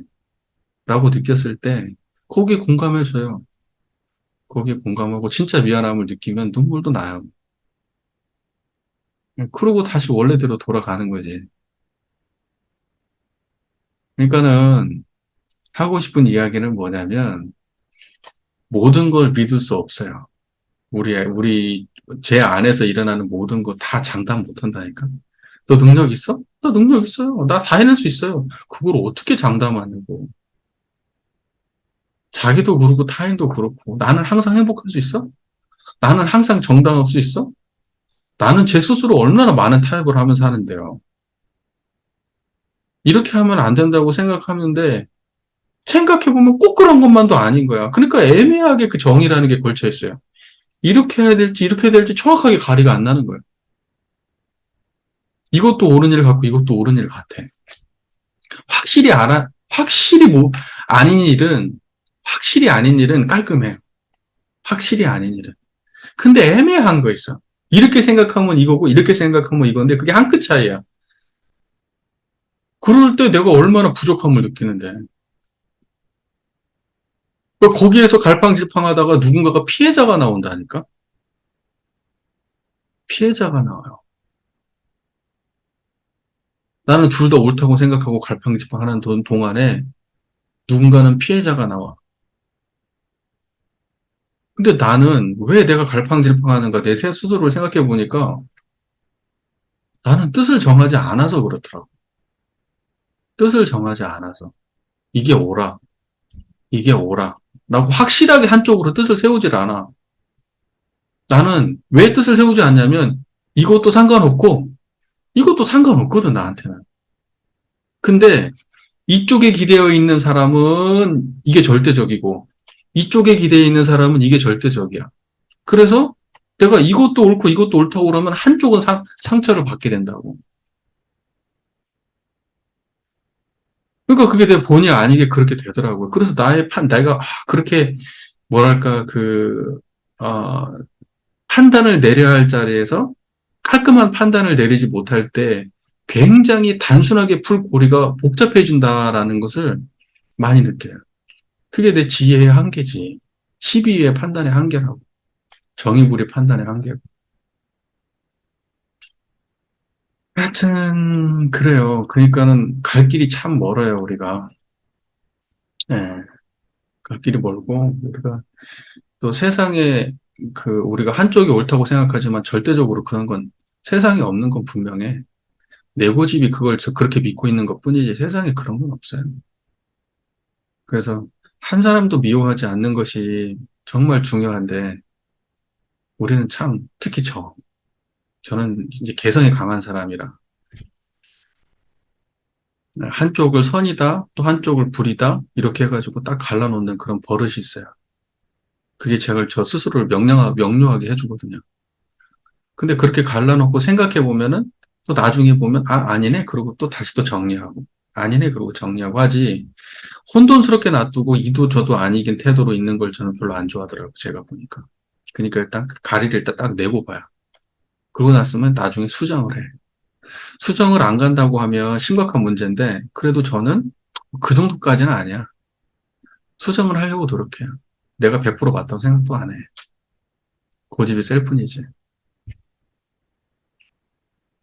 라고 느꼈을 때 거기에 공감해줘요. 거기에 공감하고 진짜 미안함을 느끼면 눈물도 나요. 그러고 다시 원래대로 돌아가는 거지. 그러니까는 하고 싶은 이야기는 뭐냐면 모든 걸 믿을 수 없어요. 제 안에서 일어나는 모든 거 다 장담 못 한다니까. 너 능력 있어? 나 능력 있어요. 나 다 해낼 수 있어요. 그걸 어떻게 장담하냐고. 자기도 그렇고 타인도 그렇고. 나는 항상 행복할 수 있어? 나는 항상 정당할 수 있어? 나는 제 스스로 얼마나 많은 타협을 하면서 하는데요. 이렇게 하면 안 된다고 생각하는데 생각해보면 꼭 그런 것만도 아닌 거야. 그러니까 애매하게 그 정의라는 게 걸쳐 있어요. 이렇게 해야 될지 이렇게 해야 될지 정확하게 가리가 안 나는 거예요. 이것도 옳은 일 같고 이것도 옳은 일 같아. 확실히 뭐 아닌 일은 깔끔해요. 확실히 아닌 일은. 근데 애매한 거 있어. 이렇게 생각하면 이거고 이렇게 생각하면 이건데 그게 한 끗 차이야. 그럴 때 내가 얼마나 부족함을 느끼는데. 거기에서 갈팡질팡하다가 누군가가 피해자가 나온다니까? 피해자가 나와요. 나는 둘 다 옳다고 생각하고 갈팡질팡하는 동안에 누군가는 피해자가 나와. 근데 나는 왜 내가 갈팡질팡하는가 내 스스로를 생각해 보니까 나는 뜻을 정하지 않아서 그렇더라고. 뜻을 정하지 않아서. 이게 옳아. 이게 옳아. 라고 확실하게 한쪽으로 뜻을 세우질 않아. 나는 왜 뜻을 세우지 않냐면 이것도 상관없고 이것도 상관없거든, 나한테는. 근데 이쪽에 기대어 있는 사람은 이게 절대적이고 이쪽에 기대어 있는 사람은 이게 절대적이야. 그래서 내가 이것도 옳고 이것도 옳다고 그러면 한쪽은 상처를 받게 된다고. 그러니까 그게 내 본의 아니게 그렇게 되더라고요. 그래서 내가 그렇게 뭐랄까 어, 판단을 내려야 할 자리에서 깔끔한 판단을 내리지 못할 때 굉장히 단순하게 풀 고리가 복잡해진다라는 것을 많이 느껴요. 그게 내 지혜의 한계지. 12위의 판단의 한계라고. 정의구리 판단의 한계고. 하여튼, 그래요. 그러니까는 갈 길이 참 멀어요, 우리가. 예, 갈 길이 멀고, 우리가 또 세상에 우리가 한쪽이 옳다고 생각하지만 절대적으로 그런 건 세상에 없는 건 분명해. 내 고집이 그걸 그렇게 믿고 있는 것 뿐이지 세상에 그런 건 없어요. 그래서 한 사람도 미워하지 않는 것이 정말 중요한데 우리는 참 특히 저는 이제 개성이 강한 사람이라 한쪽을 선이다 또 한쪽을 불이다 이렇게 해가지고 딱 갈라놓는 그런 버릇이 있어요. 그게 제가 저 스스로를 명료하게 해주거든요. 근데 그렇게 갈라놓고 생각해 보면은 또 나중에 보면 아니네 그러고 또 다시 또 정리하고 아니네 그러고 정리하고 하지 혼돈스럽게 놔두고 이도 저도 아니긴 태도로 있는 걸 저는 별로 안 좋아하더라고요. 제가 보니까. 그러니까 일단 가리를 일단 딱 내고 봐요. 그러고 났으면 나중에 수정을 해. 수정을 안 간다고 하면 심각한 문제인데 그래도 저는 그 정도까지는 아니야. 수정을 하려고 노력해요. 내가 100% 맞다고 생각도 안 해. 고집이 셀 뿐이지.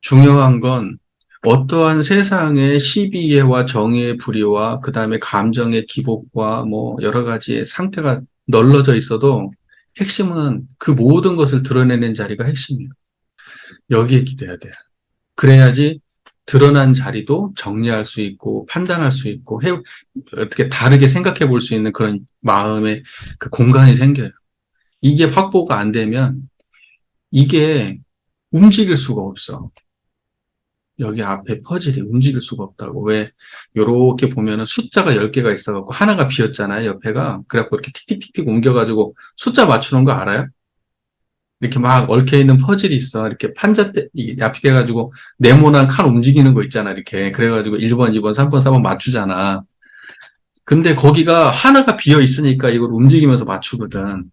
중요한 건 어떠한 세상의 시비애와 정의의 불의와 그 다음에 감정의 기복과 뭐 여러 가지의 상태가 널려져 있어도 핵심은 그 모든 것을 드러내는 자리가 핵심이에요. 여기에 기대야 돼요. 그래야지 드러난 자리도 정리할 수 있고 판단할 수 있고 어떻게 다르게 생각해 볼 수 있는 그런 마음의 그 공간이 생겨요. 이게 확보가 안 되면 이게 움직일 수가 없어. 여기 앞에 퍼즐이 움직일 수가 없다고. 왜, 요렇게 보면은 숫자가 10개가 있어갖고 하나가 비었잖아요, 옆에가. 그래갖고 이렇게 틱틱틱틱 옮겨가지고 숫자 맞추는 거 알아요? 이렇게 막 얽혀있는 퍼즐이 있어. 이렇게 얍입해가지고 네모난 칸 움직이는 거 있잖아, 이렇게. 그래가지고 1번, 2번, 3번, 4번 맞추잖아. 근데 거기가 하나가 비어 있으니까 이걸 움직이면서 맞추거든.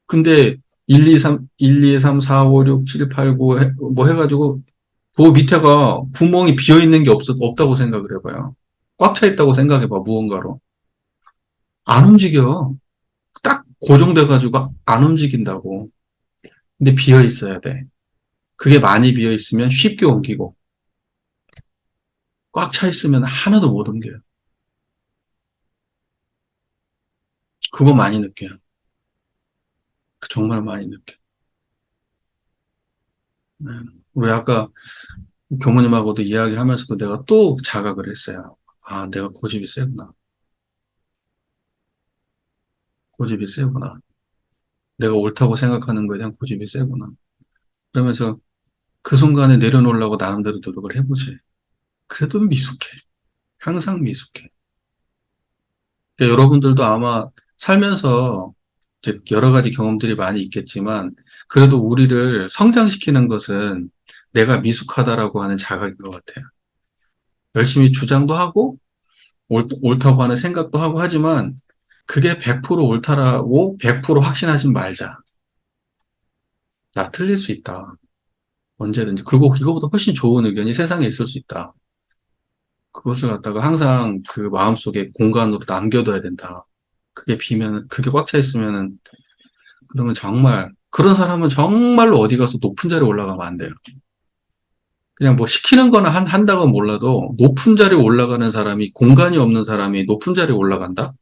근데 1, 2, 3, 1, 2, 3, 4, 5, 6, 7, 8, 9, 뭐 해가지고 그 밑에가 구멍이 비어 있는 게 없다고 생각을 해봐요. 꽉 차 있다고 생각해봐, 무언가로. 안 움직여. 딱 고정돼가지고 안 움직인다고. 근데 비어 있어야 돼. 그게 많이 비어 있으면 쉽게 옮기고, 꽉 차 있으면 하나도 못 옮겨요. 그거 많이 느껴요. 정말 많이 느껴요. 네. 우리 아까 교무님하고도 이야기하면서도 내가 또 자각을 했어요. 아, 내가 고집이 세구나. 고집이 세구나. 내가 옳다고 생각하는 거에 대한 고집이 세구나. 그러면서 그 순간에 내려놓으려고 나름대로 노력을 해보지. 그래도 미숙해. 항상 미숙해. 그러니까 여러분들도 아마 살면서 이제 여러 가지 경험들이 많이 있겠지만, 그래도 우리를 성장시키는 것은 내가 미숙하다라고 하는 자각인 것 같아요. 열심히 주장도 하고, 옳다고 하는 생각도 하고 하지만, 그게 100% 옳다라고 100% 확신하지 말자. 나 틀릴 수 있다. 언제든지. 그리고 이거보다 훨씬 좋은 의견이 세상에 있을 수 있다. 그것을 갖다가 항상 그 마음속에 공간으로 남겨둬야 된다. 그게 꽉 차 있으면은, 그러면 정말, 그런 사람은 정말로 어디 가서 높은 자리에 올라가면 안 돼요. 그냥 뭐 시키는 거나 한다고 몰라도 높은 자리에 올라가는 사람이, 공간이 없는 사람이 높은 자리에 올라간다?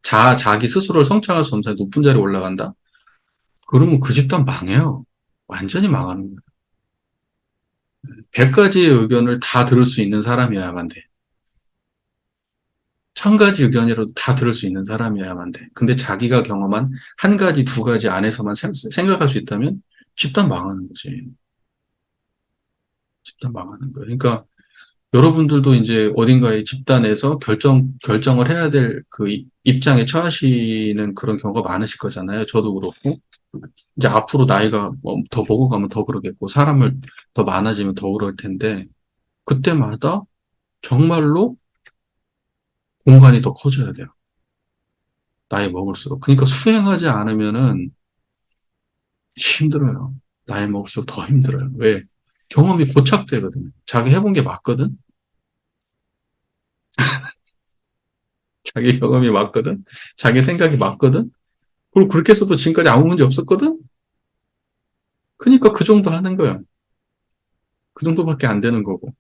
자기 스스로를 성찰할 수 없는 사람이 높은 자리에 올라간다? 그러면 그 집단 망해요. 완전히 망하는 거예요. 100가지의 의견을 다 들을 수 있는 사람이어야만 돼. 1000가지 의견이라도 다 들을 수 있는 사람이어야만 돼. 근데 자기가 경험한 한 가지, 두 가지 안에서만 생각할 수 있다면 집단 망하는 거지. 집단 망하는 거예요. 그러니까 여러분들도 이제 어딘가에 집단에서 결정을 해야 될 그 입장에 처하시는 그런 경우가 많으실 거잖아요. 저도 그렇고. 이제 앞으로 나이가 뭐더 먹어가면 더 그러겠고, 사람을 더 많아지면 더 그럴 텐데, 그때마다 정말로 공간이 더 커져야 돼요. 나이 먹을수록. 그러니까 수행하지 않으면은 힘들어요. 나이 먹을수록 더 힘들어요. 왜? 경험이 고착되거든요. 자기 해본 게 맞거든? 자기 경험이 맞거든? 자기 생각이 맞거든? 그리고 그렇게 해서도 지금까지 아무 문제 없었거든? 그러니까 그 정도 하는 거야. 그 정도밖에 안 되는 거고.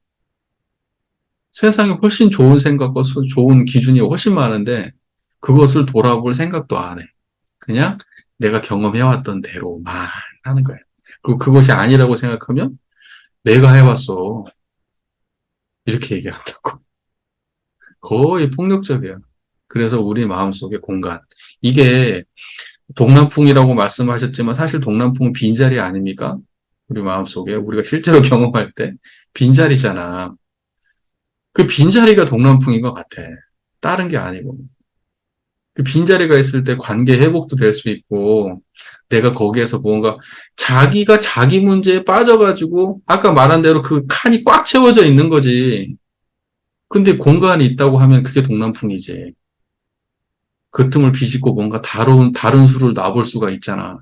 세상에 훨씬 좋은 생각과 좋은 기준이 훨씬 많은데 그것을 돌아볼 생각도 안 해. 그냥 내가 경험해왔던 대로만 하는 거야. 그리고 그것이 아니라고 생각하면 내가 해봤어. 이렇게 얘기한다고. 거의 폭력적이야. 그래서 우리 마음속의 공간. 이게 동남풍이라고 말씀하셨지만 사실 동남풍은 빈자리 아닙니까? 우리 마음속에 우리가 실제로 경험할 때 빈자리잖아. 그 빈자리가 동남풍인 것 같아. 다른 게 아니고. 그 빈자리가 있을 때 관계 회복도 될 수 있고, 내가 거기에서 뭔가 자기가 자기 문제에 빠져가지고, 아까 말한 대로 그 칸이 꽉 채워져 있는 거지. 근데 공간이 있다고 하면 그게 동남풍이지. 그 틈을 비집고 뭔가 다른 수를 놔볼 수가 있잖아.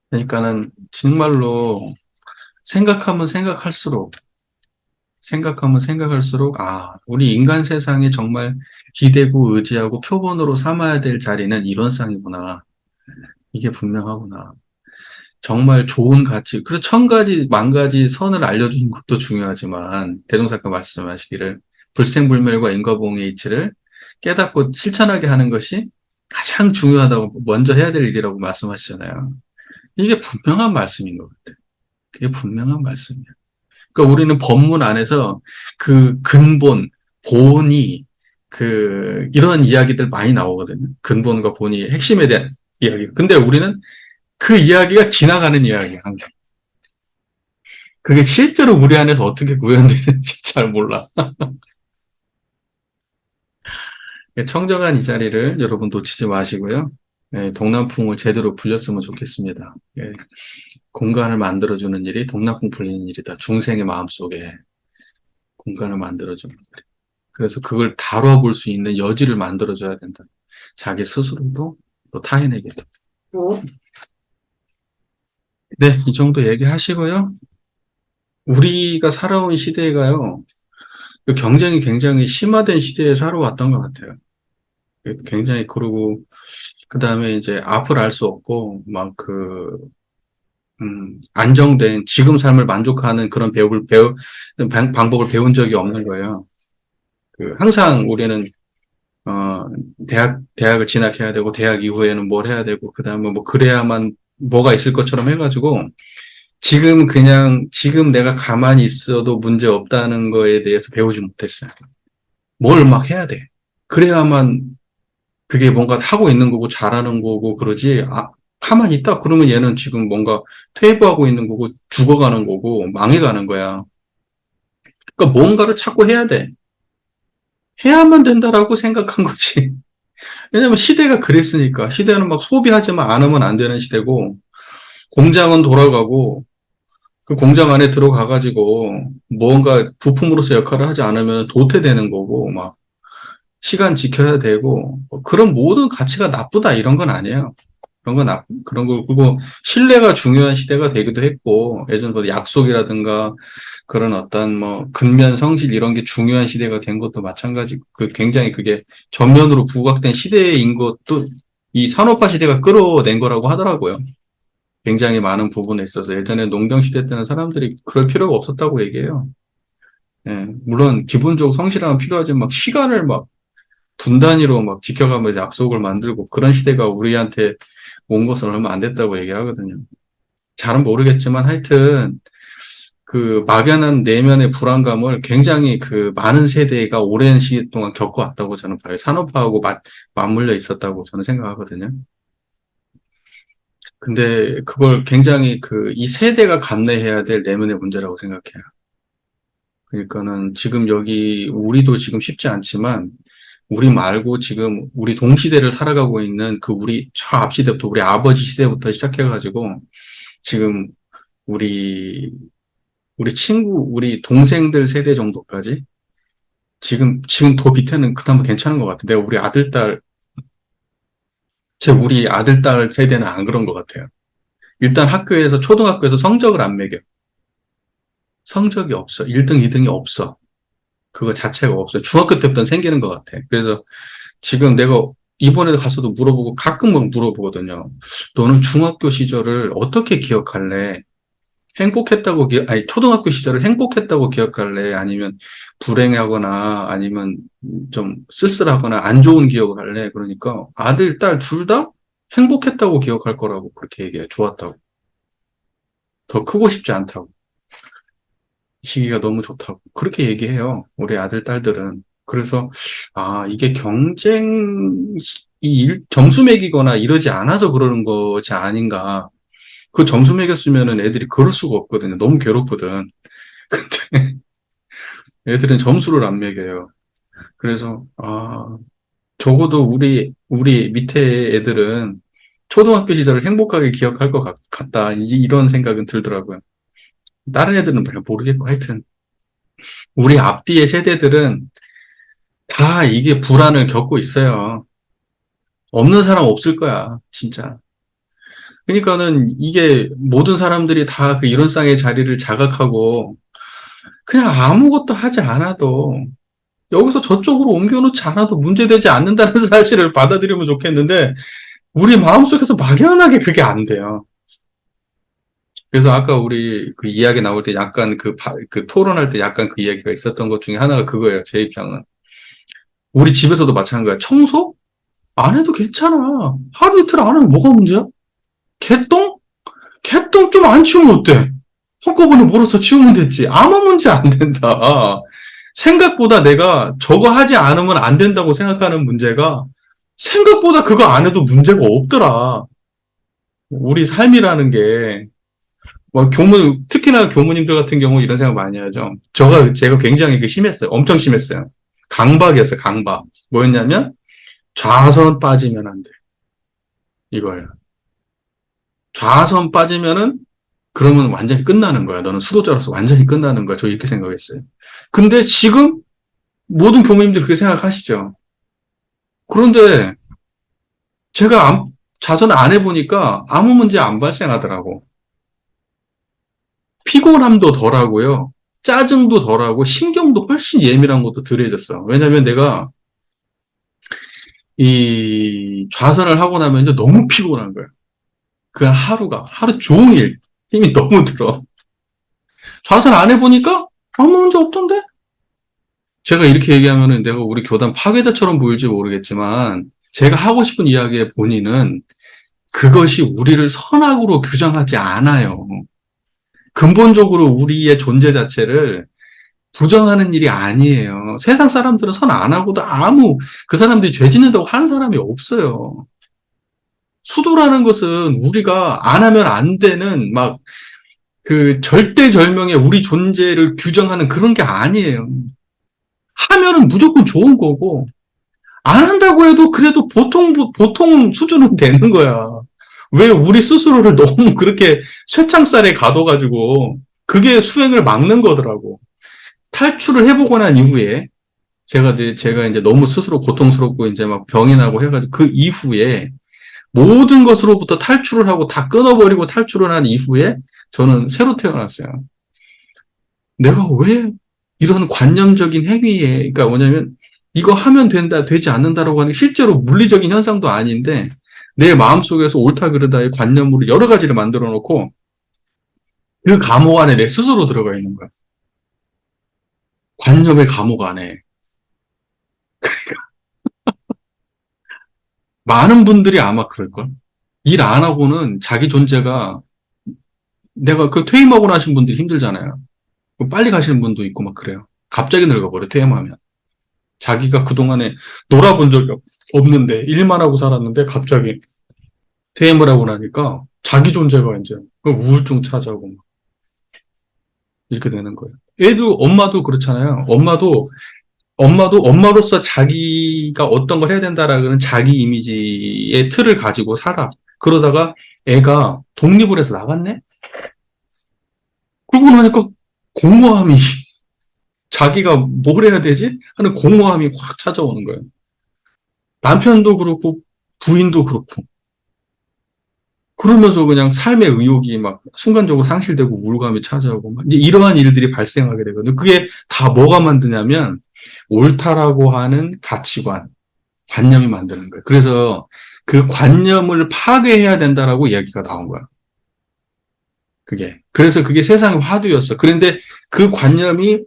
그러니까는 정말로 생각하면 생각할수록, 우리 인간 세상에 정말 기대고 의지하고 표본으로 삼아야 될 자리는 이런 쌍이구나. 이게 분명하구나. 정말 좋은 가치, 그리고 천 가지, 만 가지 선을 알려주는 것도 중요하지만, 대종사가 말씀하시기를, 불생불멸과 인과보응의 이치를 깨닫고 실천하게 하는 것이 가장 중요하다고 먼저 해야 될 일이라고 말씀하시잖아요. 이게 분명한 말씀인 것 같아요. 그게 분명한 말씀이에요. 그러니까 우리는 법문 안에서 그 근본, 본이, 이런 이야기들 많이 나오거든요. 근본과 본이 핵심에 대한 이야기. 근데 우리는 그 이야기가 지나가는 이야기야, 항상. 그게 실제로 우리 안에서 어떻게 구현되는지 잘 몰라. 청정한 이 자리를 여러분 놓치지 마시고요. 동남풍을 제대로 불렸으면 좋겠습니다. 공간을 만들어주는 일이 동남풍 불리는 일이다. 중생의 마음속에 공간을 만들어주는 일. 그래서 그걸 다뤄볼 수 있는 여지를 만들어줘야 된다. 자기 스스로도 또 타인에게도. 네, 이 정도 얘기하시고요. 우리가 살아온 시대가요, 그 경쟁이 굉장히 심화된 시대에 살아왔던 것 같아요. 굉장히, 그러고, 그 다음에 이제 앞을 알 수 없고, 안정된 지금 삶을 만족하는 그런 방법을 배운 적이 없는 거예요. 항상 우리는, 어, 대학을 진학해야 되고, 대학 이후에는 뭘 해야 되고, 그 다음에 뭐, 그래야만 뭐가 있을 것처럼 해가지고, 지금 내가 가만히 있어도 문제 없다는 거에 대해서 배우지 못했어요. 뭘 막 해야 돼. 그래야만 그게 뭔가 하고 있는 거고 잘하는 거고 그러지. 가만히 있다. 그러면 얘는 지금 뭔가 퇴보하고 있는 거고 죽어가는 거고 망해가는 거야. 그러니까 뭔가를 자꾸 해야 돼. 해야만 된다라고 생각한 거지. 왜냐면 시대가 그랬으니까. 시대는 막 소비하지만 않으면 안 되는 시대고 공장은 돌아가고 그 공장 안에 들어가가지고 뭔가 부품으로서 역할을 하지 않으면 도태되는 거고 막 시간 지켜야 되고 그런 모든 가치가 나쁘다 이런 건 아니에요. 그런 거, 그리고 신뢰가 중요한 시대가 되기도 했고, 예전보다 약속이라든가, 그런 어떤 근면 성실 이런 게 중요한 시대가 된 것도 마찬가지고, 굉장히 그게 전면으로 부각된 시대인 것도 이 산업화 시대가 끌어낸 거라고 하더라고요. 굉장히 많은 부분에 있어서. 예전에 농경 시대 때는 사람들이 그럴 필요가 없었다고 얘기해요. 물론, 기본적으로 성실함은 필요하지만 시간을 분 단위로 지켜가면서 약속을 만들고 그런 시대가 우리한테 온 것은 얼마 안 됐다고 얘기하거든요. 잘은 모르겠지만 하여튼 그 막연한 내면의 불안감을 굉장히 많은 세대가 오랜 시간 동안 겪어왔다고 저는 봐요. 산업화하고 맞물려 있었다고 저는 생각하거든요. 근데 그걸 굉장히 이 세대가 감내해야 될 내면의 문제라고 생각해요. 그러니까는 지금 우리도 지금 쉽지 않지만 우리 말고 지금 우리 동시대를 살아가고 있는 우리 저 앞시대부터 우리 아버지 시대부터 시작해가지고 지금 우리 우리 동생들 세대 정도까지 지금 더 밑에는 그나마 괜찮은 것 같아. 내가 우리 아들, 딸 세대는 안 그런 것 같아요. 일단 초등학교에서 성적을 안 매겨. 성적이 없어. 1등, 2등이 없어. 그거 자체가 없어요. 중학교 때부터 생기는 것 같아. 그래서 지금 내가 이번에 가서도 가끔 물어보거든요. 너는 중학교 시절을 어떻게 기억할래? 초등학교 시절을 행복했다고 기억할래? 아니면 불행하거나, 아니면 좀 쓸쓸하거나, 안 좋은 기억을 할래? 그러니까 아들, 딸 둘 다 행복했다고 기억할 거라고 그렇게 얘기해. 좋았다고. 더 크고 싶지 않다고. 이 시기가 너무 좋다고. 그렇게 얘기해요. 우리 아들, 딸들은. 그래서, 이게 점수 매기거나 이러지 않아서 그러는 것이 아닌가. 그 점수 매겼으면은 애들이 그럴 수가 없거든요. 너무 괴롭거든. 근데 애들은 점수를 안 매겨요. 그래서, 적어도 우리 밑에 애들은 초등학교 시절을 행복하게 기억할 것 같다. 이런 생각은 들더라고요. 다른 애들은 잘 모르겠고, 하여튼. 우리 앞뒤의 세대들은 다 이게 불안을 겪고 있어요. 없는 사람 없을 거야, 진짜. 그러니까는 이게 모든 사람들이 다 그 이론상의 자리를 자각하고 그냥 아무것도 하지 않아도 여기서 저쪽으로 옮겨놓지 않아도 문제되지 않는다는 사실을 받아들이면 좋겠는데 우리 마음속에서 막연하게 그게 안 돼요. 그래서 아까 우리 그 이야기 나올 때 약간 그 토론할 때 약간 그 이야기가 있었던 것 중에 하나가 그거예요. 제 입장은. 우리 집에서도 마찬가지야. 청소? 안 해도 괜찮아. 하루 이틀 안 하면 뭐가 문제야? 개똥? 개똥 좀 안 치우면 어때? 한꺼번에 몰아서 치우면 됐지. 아무 문제 안 된다. 생각보다 내가 저거 하지 않으면 안 된다고 생각하는 문제가 생각보다 그거 안 해도 문제가 없더라. 우리 삶이라는 게, 특히나 교무님들 같은 경우 이런 생각 많이 하죠. 제가 굉장히 심했어요. 엄청 심했어요. 강박이었어요, 강박. 뭐였냐면, 좌선 빠지면 안 돼. 이거예요. 좌선 빠지면은 그러면 완전히 끝나는 거야. 너는 수도자로서 완전히 끝나는 거야. 저 이렇게 생각했어요. 근데 지금 모든 교무님들이 그렇게 생각하시죠. 그런데 제가 자선을 안 해보니까 아무 문제 안 발생하더라고. 피곤함도 덜하고요. 짜증도 덜하고 신경도 훨씬 예민한 것도 덜해졌어. 왜냐면 내가 이 좌선을 하고 나면 이제 너무 피곤한 거야. 그 하루 종일 힘이 너무 들어. 좌선 안 해보니까 아무 문제 없던데? 제가 이렇게 얘기하면은 내가 우리 교단 파괴자처럼 보일지 모르겠지만 제가 하고 싶은 이야기의 본인은 그것이 우리를 선악으로 규정하지 않아요. 근본적으로 우리의 존재 자체를 부정하는 일이 아니에요. 세상 사람들은 선 안 하고도 그 사람들이 죄 짓는다고 하는 사람이 없어요. 수도라는 것은 우리가 안 하면 안 되는 그 절대절명의 우리 존재를 규정하는 그런 게 아니에요. 하면은 무조건 좋은 거고, 안 한다고 해도 그래도 보통 수준은 되는 거야. 왜 우리 스스로를 너무 그렇게 쇠창살에 가둬가지고, 그게 수행을 막는 거더라고. 탈출을 해보고 난 이후에, 제가 이제 너무 스스로 고통스럽고 이제 막 병이 나고 해가지고 그 이후에 모든 것으로부터 탈출을 하고 다 끊어버리고 탈출을 한 이후에 저는 새로 태어났어요. 내가 왜 이런 관념적인 행위에, 그러니까 뭐냐면 이거 하면 된다, 되지 않는다라고 하는 게 실제로 물리적인 현상도 아닌데 내 마음속에서 옳다 그르다의 관념으로 여러 가지를 만들어 놓고 그 감옥 안에 내 스스로 들어가 있는 거야. 관념의 감옥 안에. 많은 분들이 아마 그럴걸. 일 안 하고는 자기 존재가 내가 퇴임하고 나신 분들이 힘들잖아요. 빨리 가시는 분도 있고 막 그래요. 갑자기 늙어버려, 퇴임하면. 자기가 그동안에 놀아본 적이 없는데, 일만 하고 살았는데, 갑자기 퇴임을 하고 나니까, 자기 존재가 이제, 우울증 찾아오고, 막 이렇게 되는 거예요. 엄마도 그렇잖아요. 엄마도 엄마로서 자기가 어떤 걸 해야 된다라는 자기 이미지의 틀을 가지고 살아. 그러다가 애가 독립을 해서 나갔네? 그러고 나니까 공허함이 자기가 뭘 해야 되지? 하는 공허함이 확 찾아오는 거예요. 남편도 그렇고 부인도 그렇고. 그러면서 그냥 삶의 의욕이 막 순간적으로 상실되고 우울감이 찾아오고 막 이제 이러한 일들이 발생하게 되거든요. 그게 다 뭐가 만드냐면 옳다라고 하는 가치관, 관념이 만드는 거예요. 그래서 그 관념을 파괴해야 된다라고 이야기가 나온 거야. 그게. 그래서 그게 세상의 화두였어. 그런데 그 관념이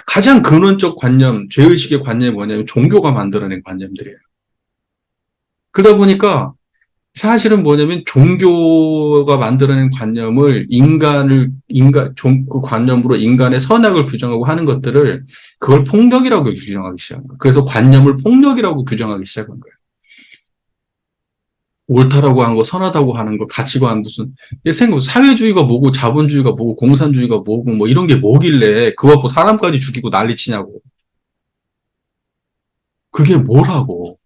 가장 근원적 관념, 죄의식의 관념이 뭐냐면 종교가 만들어낸 관념들이에요. 그러다 보니까 사실은 뭐냐면 종교가 만들어낸 관념을 그 관념으로 인간의 선악을 규정하고 하는 것들을 그걸 폭력이라고 규정하기 시작한 거예요. 그래서 관념을 폭력이라고 규정하기 시작한 거예요. 옳다라고 하는 거, 선하다고 하는 거, 가치관 무슨, 사회주의가 뭐고, 자본주의가 뭐고, 공산주의가 뭐고, 뭐 이런 게 뭐길래 그거 갖고 사람까지 죽이고 난리치냐고. 그게 뭐라고.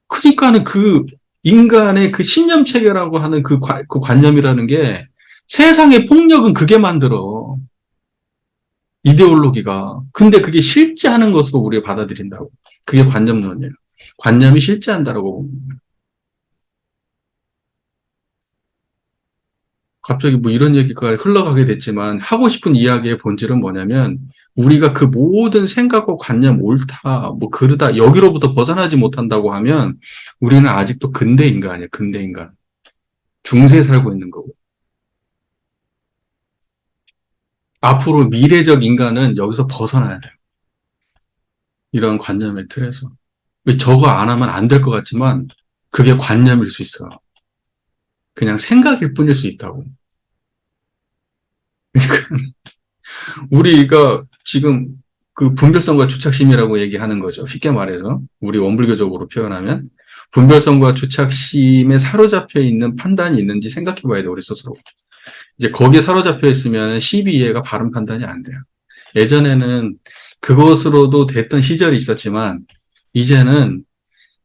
그러니까는 그 인간의 그 신념 체계라고 하는 그 관념이라는 게 세상의 폭력은 그게 만들어. 이데올로기가. 근데 그게 실제하는 것으로 우리가 받아들인다고. 그게 관념론이에요. 관념이 실제한다라고. 갑자기 뭐 이런 얘기가 흘러가게 됐지만 하고 싶은 이야기의 본질은 뭐냐면 우리가 그 모든 생각과 관념 옳다, 뭐 그르다 여기로부터 벗어나지 못한다고 하면 우리는 아직도 근대 인간이에요. 근대 인간. 중세에 살고 있는 거고. 앞으로 미래적 인간은 여기서 벗어나야 돼요. 이런 관념의 틀에서. 저거 안 하면 안 될 것 같지만 그게 관념일 수 있어. 그냥 생각일 뿐일 수 있다고. 우리가 지금 그 분별성과 주착심이라고 얘기하는 거죠. 쉽게 말해서 우리 원불교적으로 표현하면 분별성과 주착심에 사로잡혀 있는 판단이 있는지 생각해 봐야 돼, 우리 스스로. 이제 거기에 사로잡혀 있으면 시비이해가 바른 판단이 안 돼요. 예전에는 그것으로도 됐던 시절이 있었지만 이제는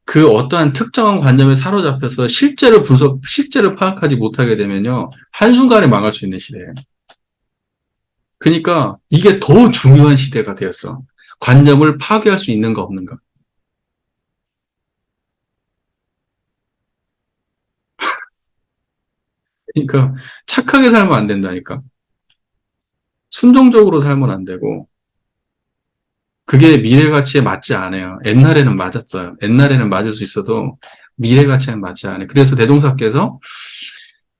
그 어떠한 특정한 관념에 사로잡혀서 실제를 파악하지 못하게 되면요. 한순간에 망할 수 있는 시대예요. 그러니까 이게 더 중요한 시대가 되었어. 관념을 파괴할 수 있는가 없는가. 그러니까 착하게 살면 안 된다니까. 순종적으로 살면 안 되고 그게 미래 가치에 맞지 않아요. 옛날에는 맞았어요. 옛날에는 맞을 수 있어도 미래 가치에는 맞지 않아요. 그래서 대종사께서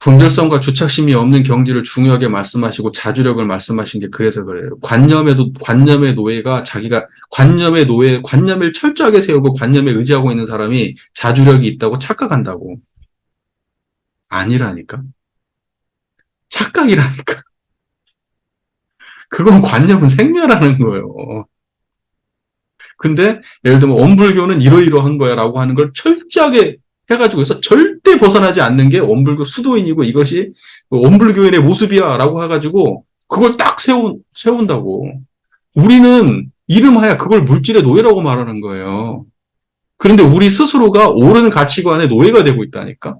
분별성과 주착심이 없는 경지를 중요하게 말씀하시고 자주력을 말씀하신 게 그래서 그래요. 관념의 노예가 자기가 관념을 철저하게 세우고 관념에 의지하고 있는 사람이 자주력이 있다고 착각한다고. 아니라니까. 착각이라니까. 그건 관념은 생멸하는 거예요. 근데 예를 들면 원불교는 이러이러한 거야라고 하는 걸 철저하게 해가지고 해서 절대 벗어나지 않는 게 원불교 수도인이고 이것이 원불교인의 모습이야라고 해가지고 그걸 딱 세운다고. 우리는 이름하야 그걸 물질의 노예라고 말하는 거예요. 그런데 우리 스스로가 옳은 가치관의 노예가 되고 있다니까?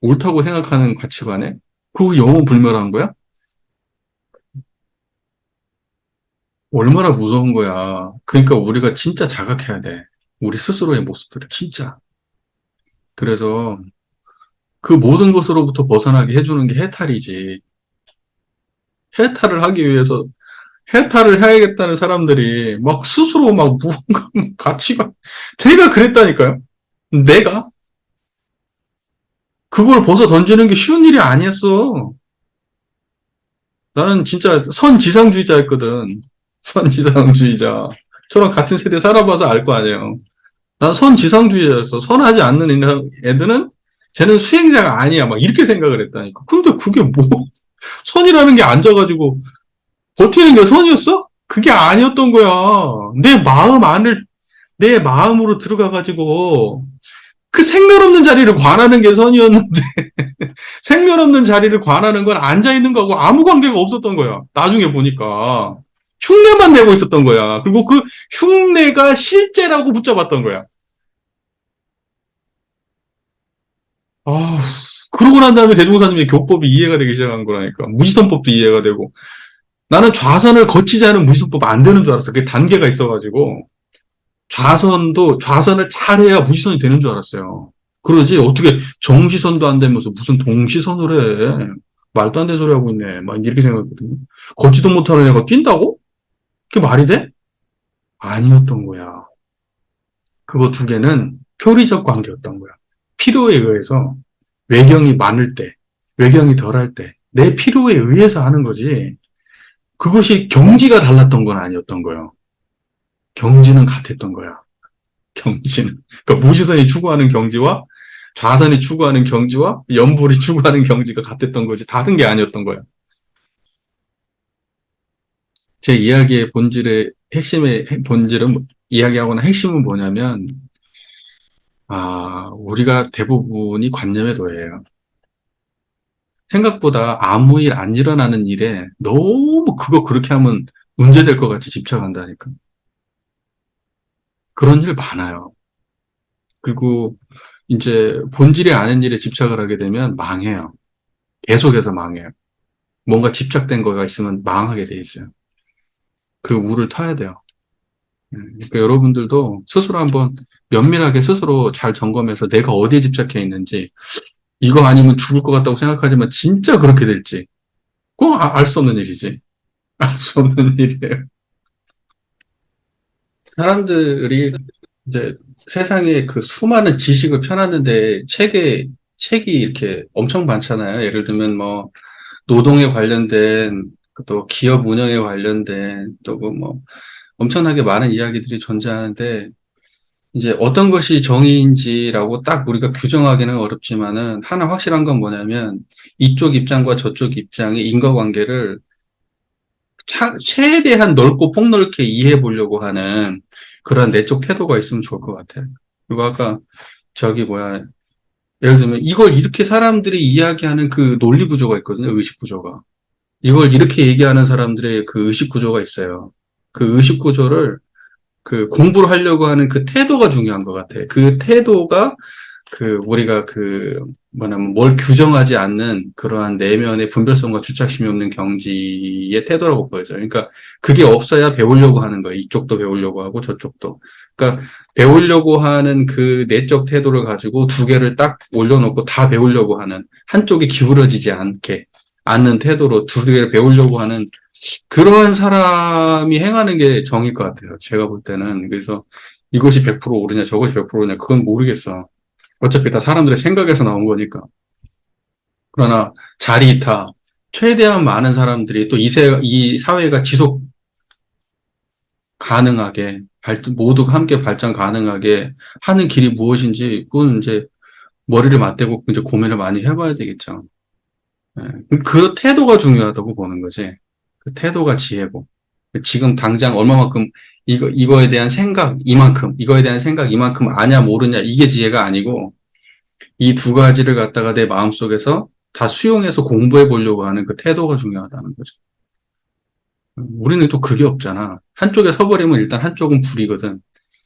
옳다고 생각하는 가치관에? 그거 영원 불멸한 거야? 얼마나 무서운 거야. 그러니까 우리가 진짜 자각해야 돼. 우리 스스로의 모습들을 진짜. 그래서 그 모든 것으로부터 벗어나게 해주는 게 해탈이지. 해탈을 하기 위해서 해탈을 해야겠다는 사람들이 막 스스로 막 무언가 가치가 제가 그랬다니까요. 내가 그걸 벗어 던지는 게 쉬운 일이 아니었어. 나는 진짜 선지상주의자였거든. 선지상주의자. 저랑 같은 세대 살아봐서 알 거 아니에요. 난 선지상주의자였어. 선하지 않는 애들은 쟤는 수행자가 아니야. 막 이렇게 생각을 했다니까. 근데 그게 뭐 선이라는 게 앉아가지고 버티는 게 선이었어? 그게 아니었던 거야. 내 마음으로 들어가가지고 그 생명 없는 자리를 관하는 게 선이었는데 생명 없는 자리를 관하는 건 앉아있는 거하고 아무 관계가 없었던 거야. 나중에 보니까. 흉내만 내고 있었던 거야. 그리고 그 흉내가 실제라고 붙잡았던 거야. 아, 그러고 난 다음에 대종사님의 교법이 이해가 되기 시작한 거라니까. 무지선법도 이해가 되고. 나는 좌선을 거치지 않은 무시성법 안 되는 줄 알았어. 그게 단계가 있어가지고. 좌선을 잘해야 무시선이 되는 줄 알았어요. 그러지, 어떻게 정시선도 안 되면서 무슨 동시선을 해. 말도 안 되는 소리 하고 있네. 막 이렇게 생각했거든요. 걷지도 못하는 애가 뛴다고? 그게 말이 돼? 아니었던 거야. 그거 두 개는 표리적 관계였던 거야. 필요에 의해서 외경이 많을 때, 외경이 덜할 때, 내 필요에 의해서 하는 거지. 그것이 경지가 달랐던 건 아니었던 거예요. 경지는 같았던 거야. 경지는. 그러니까 무시선이 추구하는 경지와 좌선이 추구하는 경지와 연불이 추구하는 경지가 같았던 거지. 다른 게 아니었던 거야. 제 이야기의 본질은, 이야기하거나 핵심은 뭐냐면, 우리가 대부분이 관념의 도예요. 생각보다 아무 일 안 일어나는 일에 너무 그거 그렇게 하면 문제될 것 같이 집착한다니까. 그런 일 많아요. 그리고 이제 본질이 아닌 일에 집착을 하게 되면 망해요. 계속해서 망해요. 뭔가 집착된 거가 있으면 망하게 돼 있어요. 그 우를 타야 돼요. 그러니까 여러분들도 스스로 한번 면밀하게 스스로 잘 점검해서 내가 어디에 집착해 있는지, 이거 아니면 죽을 것 같다고 생각하지만 진짜 그렇게 될지, 그거 알 수 없는 일이지. 알 수 없는 일이에요. 사람들이 이제 세상에 그 수많은 지식을 펴놨는데 책이 이렇게 엄청 많잖아요. 예를 들면 뭐 노동에 관련된, 또 기업 운영에 관련된, 또 그 뭐 엄청나게 많은 이야기들이 존재하는데, 이제 어떤 것이 정의인지라고 딱 우리가 규정하기는 어렵지만은 하나 확실한 건 뭐냐면, 이쪽 입장과 저쪽 입장의 인과관계를 최대한 넓고 폭넓게 이해해 보려고 하는 그런 내적 태도가 있으면 좋을 것 같아요. 그리고 아까 저기 뭐야, 예를 들면 이걸 이렇게 사람들이 이야기하는 그 논리 구조가 있거든요. 의식 구조가. 이걸 이렇게 얘기하는 사람들의 그 의식 구조가 있어요. 그 의식 구조를, 그 공부를 하려고 하는 그 태도가 중요한 것 같아. 그 태도가 우리가 뭐냐면 뭘 규정하지 않는 그러한 내면의 분별성과 주착심이 없는 경지의 태도라고 보여져요. 그러니까 그게 없어야 배우려고 하는 거예요. 이쪽도 배우려고 하고 저쪽도. 그러니까 배우려고 하는 그 내적 태도를 가지고 두 개를 딱 올려놓고 다 배우려고 하는, 한쪽이 기울어지지 않는 태도로 두 개를 배우려고 하는 그러한 사람이 행하는 게 정일 것 같아요. 제가 볼 때는. 그래서 이것이 100% 옳으냐 저것이 100% 옳으냐 그건 모르겠어. 어차피 다 사람들의 생각에서 나온 거니까. 그러나 자리이타, 최대한 많은 사람들이 또 이 사회가 지속 가능하게, 모두가 함께 발전 가능하게 하는 길이 무엇인지, 그건 이제 머리를 맞대고 이제 고민을 많이 해봐야 되겠죠. 그 태도가 중요하다고 보는 거지. 그 태도가 지혜고. 지금 당장 얼마만큼 이거에 대한 생각 이거에 대한 생각 이만큼 아냐 모르냐 이게 지혜가 아니고, 이 두 가지를 갖다가 내 마음속에서 다 수용해서 공부해 보려고 하는 그 태도가 중요하다는 거죠. 우리는 또 그게 없잖아. 한쪽에 서버리면 일단 한쪽은 불이거든.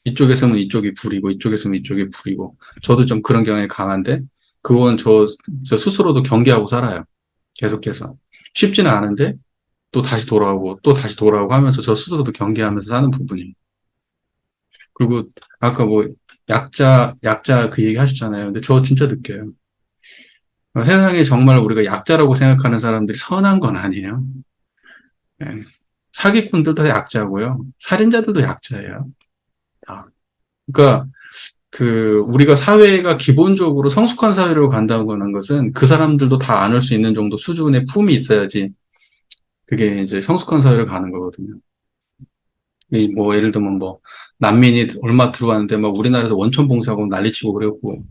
이쪽에 서면 이쪽이 불이고, 이쪽에 서면 이쪽이 불이고. 저도 좀 그런 경향이 강한데, 그건 저 스스로도 경계하고 살아요. 계속해서. 쉽지는 않은데, 또 다시 돌아오고, 또 다시 돌아오고 하면서 저 스스로도 경계하면서 사는 부분이. 그리고 아까 뭐, 약자 그 얘기 하셨잖아요. 근데 저 진짜 느껴요. 세상에 정말 우리가 약자라고 생각하는 사람들이 선한 건 아니에요. 예. 사기꾼들도 약자고요. 살인자들도 약자예요. 다. 그러니까 우리가 사회가 기본적으로 성숙한 사회로 간다고 하는 것은 그 사람들도 다 안을 수 있는 정도 수준의 품이 있어야지 그게 이제 성숙한 사회를 가는 거거든요. 뭐 예를 들면 뭐 난민이 얼마 들어왔는데 막 우리나라에서 원천 봉사하고 난리치고 그랬고,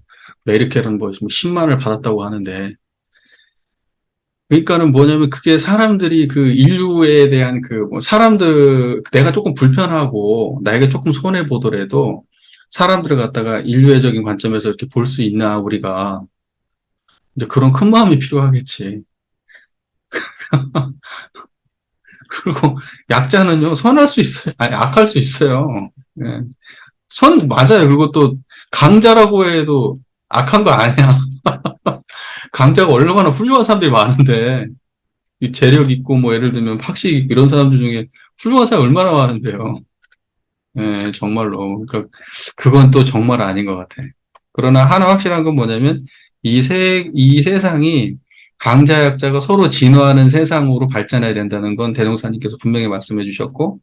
메르켈은 뭐 10만을 받았다고 하는데, 그러니까는 뭐냐면 그게 사람들이 그 인류에 대한 뭐 사람들, 내가 조금 불편하고 나에게 조금 손해 보더라도 사람들을 갖다가 인류애적인 관점에서 이렇게 볼 수 있나, 우리가. 이제 그런 큰 마음이 필요하겠지. 그리고 약자는요, 선할 수 있어요. 아니, 악할 수 있어요. 예. 맞아요. 그리고 또 강자라고 해도 악한 거 아니야. 강자가 얼마나 훌륭한 사람들이 많은데. 이 재력 있고, 뭐, 예를 들면, 박씨, 이런 사람들 중에 훌륭한 사람 얼마나 많은데요. 예, 정말로. 그러니까, 그건 또 정말 아닌 것 같아. 그러나 하나 확실한 건 뭐냐면, 이 세상이 강자, 약자가 서로 진화하는 세상으로 발전해야 된다는 건 대종사님께서 분명히 말씀해 주셨고,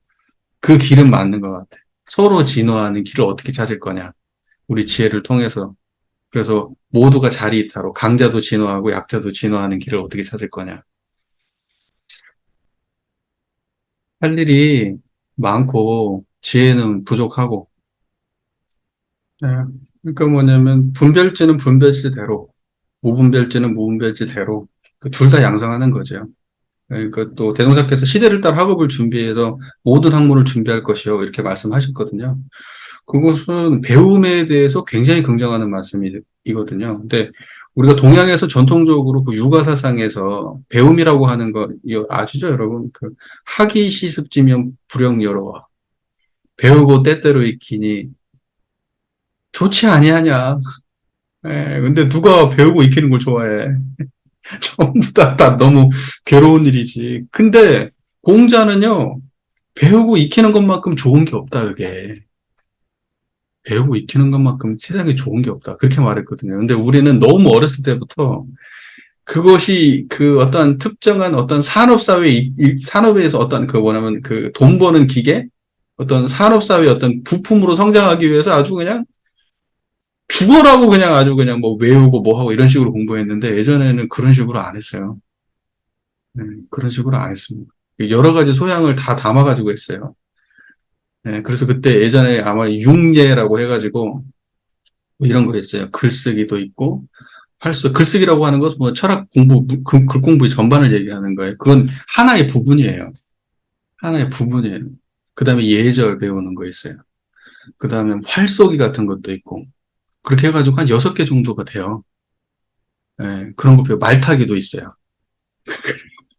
그 길은 맞는 것 같아. 서로 진화하는 길을 어떻게 찾을 거냐. 우리 지혜를 통해서. 그래서 모두가 자리이타로 강자도 진화하고 약자도 진화하는 길을 어떻게 찾을 거냐. 할 일이 많고 지혜는 부족하고. 네. 그러니까 뭐냐면 분별지는 분별지대로, 무분별지는 무분별지대로 둘 다 양성하는 거죠. 그러니까 또 대동사께서 시대를 따라 학업을 준비해서 모든 학문을 준비할 것이요 이렇게 말씀하셨거든요. 그것은 배움에 대해서 굉장히 긍정하는 말씀이거든요. 근데 우리가 동양에서 전통적으로 그 육아 사상에서 배움이라고 하는 거 이거 아시죠, 여러분? 그 학이 시습지면 불영여로와 배우고 때때로 익히니 좋지 아니하냐. 예, 근데 누가 배우고 익히는 걸 좋아해? 전부 다 너무 괴로운 일이지. 근데 공자는요, 배우고 익히는 것만큼 좋은 게 없다, 그게. 배우고 익히는 것만큼 세상에 좋은 게 없다. 그렇게 말했거든요. 근데 우리는 너무 어렸을 때부터 그것이 그 어떤 특정한 어떤 산업사회, 산업에서 어떤 그 뭐냐면 그 돈 버는 기계? 어떤 산업사회 어떤 부품으로 성장하기 위해서 아주 그냥 죽어라고 그냥 아주 그냥 뭐 외우고 뭐 하고 이런 식으로 공부했는데 예전에는 그런 식으로 안 했어요. 네, 그런 식으로 안 했습니다. 여러 가지 소양을 다 담아가지고 했어요. 네, 그래서 그때 예전에 아마 육예라고 해가지고 뭐 이런 거 있어요. 글쓰기도 있고, 글쓰기라고 하는 것은 뭐 철학 공부, 글 공부 전반을 얘기하는 거예요. 그건 하나의 부분이에요. 하나의 부분이에요. 그 다음에 예절 배우는 거 있어요. 그 다음에 활쏘기 같은 것도 있고, 그렇게 해가지고 한 6개 정도가 돼요. 예, 그런 거 말타기도 있어요.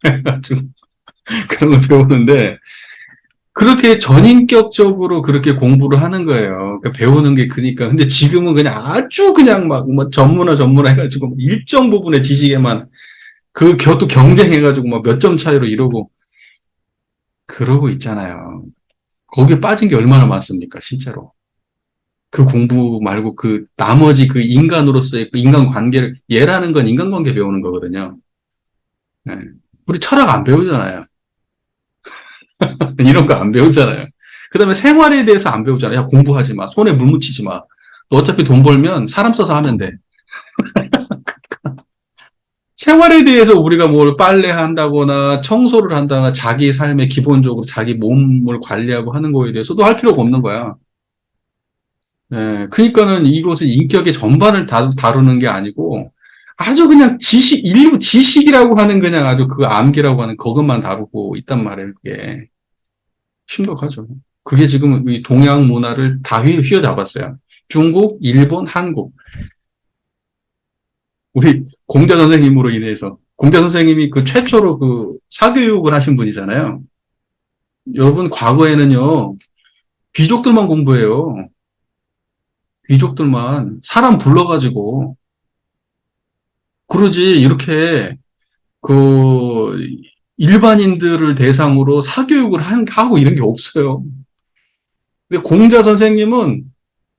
해가지고 그런 걸 배우는데, 그렇게 전인격적으로 그렇게 공부를 하는 거예요. 그러니까 배우는 게 그니까. 근데 지금은 그냥 아주 그냥 막 뭐 전문화 해가지고 일정 부분의 지식에만 또 경쟁해가지고 막 몇 점 차이로 이러고 그러고 있잖아요. 거기에 빠진 게 얼마나 많습니까, 실제로. 그 공부 말고 그 나머지 그 인간으로서의 그 인간 관계를, 얘라는 건 인간관계 배우는 거거든요. 네. 우리 철학 안 배우잖아요. 이런 거 안 배우잖아요. 그 다음에 생활에 대해서 안 배우잖아요. 야, 공부하지 마. 손에 물 묻히지 마. 너 어차피 돈 벌면 사람 써서 하면 돼. 생활에 대해서 우리가 뭘 빨래한다거나 청소를 한다거나 자기 삶에 기본적으로 자기 몸을 관리하고 하는 거에 대해서도 할 필요가 없는 거야. 예, 그러니까는 이것은 인격의 전반을 다루는 게 아니고 아주 그냥 일부 지식이라고 하는 그냥 아주 그 암기라고 하는 그것만 다루고 있단 말이에요, 그게. 심각하죠. 그게 지금 이 동양 문화를 다 휘어잡았어요. 중국, 일본, 한국. 우리 공자 선생님으로 인해서. 공자 선생님이 그 최초로 그 사교육을 하신 분이잖아요. 여러분, 과거에는요, 귀족들만 공부해요. 귀족들만. 사람 불러가지고. 그러지, 이렇게, 그, 일반인들을 대상으로 사교육을 하고 이런 게 없어요. 근데 공자 선생님은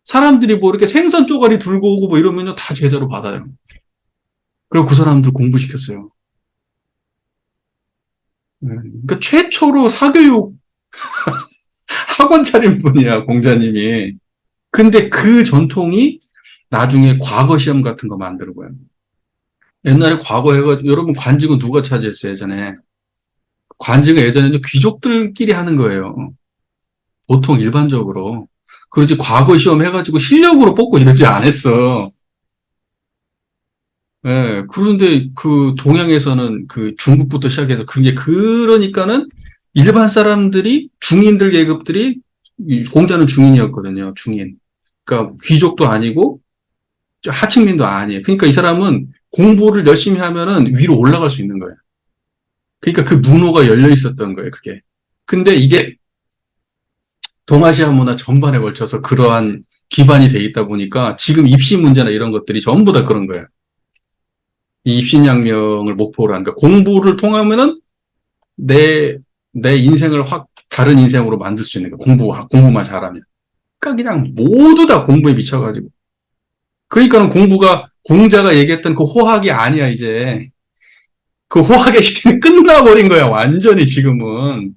사람들이 뭐 이렇게 생선 쪼가리 들고 오고 뭐 이러면요, 다 제자로 받아요. 그리고 그 사람들 공부시켰어요. 네. 그러니까 최초로 사교육 학원 차린 분이야, 공자님이. 근데 그 전통이 나중에 과거 시험 같은 거 만들고요. 옛날에 과거 해가지고, 여러분 관직은 누가 차지했어요, 예전에? 관직은 예전에는 귀족들끼리 하는 거예요. 보통 일반적으로. 그러지 과거 시험 해가지고 실력으로 뽑고 이러지 않았어. 예, 그런데 그 동양에서는 그 중국부터 시작해서 그게 그러니까는 일반 사람들이 중인들 계급들이 공자는 중인이었거든요. 중인. 그러니까 귀족도 아니고 하층민도 아니에요. 그러니까 이 사람은 공부를 열심히 하면은 위로 올라갈 수 있는 거예요. 그러니까 그 문호가 열려 있었던 거예요. 그게. 근데 이게 동아시아 문화 전반에 걸쳐서 그러한 기반이 돼 있다 보니까 지금 입시 문제나 이런 것들이 전부 다 그런 거예요. 이 입신양명을 목표로 하는 거. 공부를 통하면은 내 인생을 확 다른 인생으로 만들 수 있는 거야. 공부만 잘하면. 그러니까 그냥 모두 다 공부에 미쳐가지고. 그러니까는 공자가 얘기했던 그 호학이 아니야, 이제. 그 호학의 시대는 끝나버린 거야, 완전히 지금은.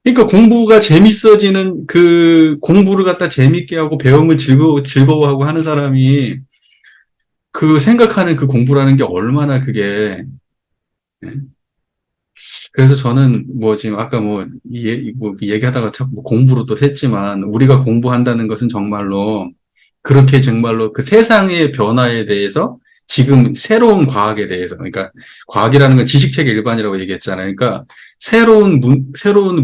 그러니까 공부가 재밌어지는 그 공부를 갖다 재밌게 하고 배움을 즐거워하고 하는 사람이 그 생각하는 그 공부라는 게 얼마나 그게. 예. 그래서 저는 뭐 지금 아까 뭐 얘기하다가 자꾸 뭐 공부로 또 했지만 우리가 공부한다는 것은 정말로 그렇게 정말로 그 세상의 변화에 대해서 지금 새로운 과학에 대해서 그러니까 과학이라는 건 지식체계 일반이라고 얘기했잖아요. 그러니까 새로운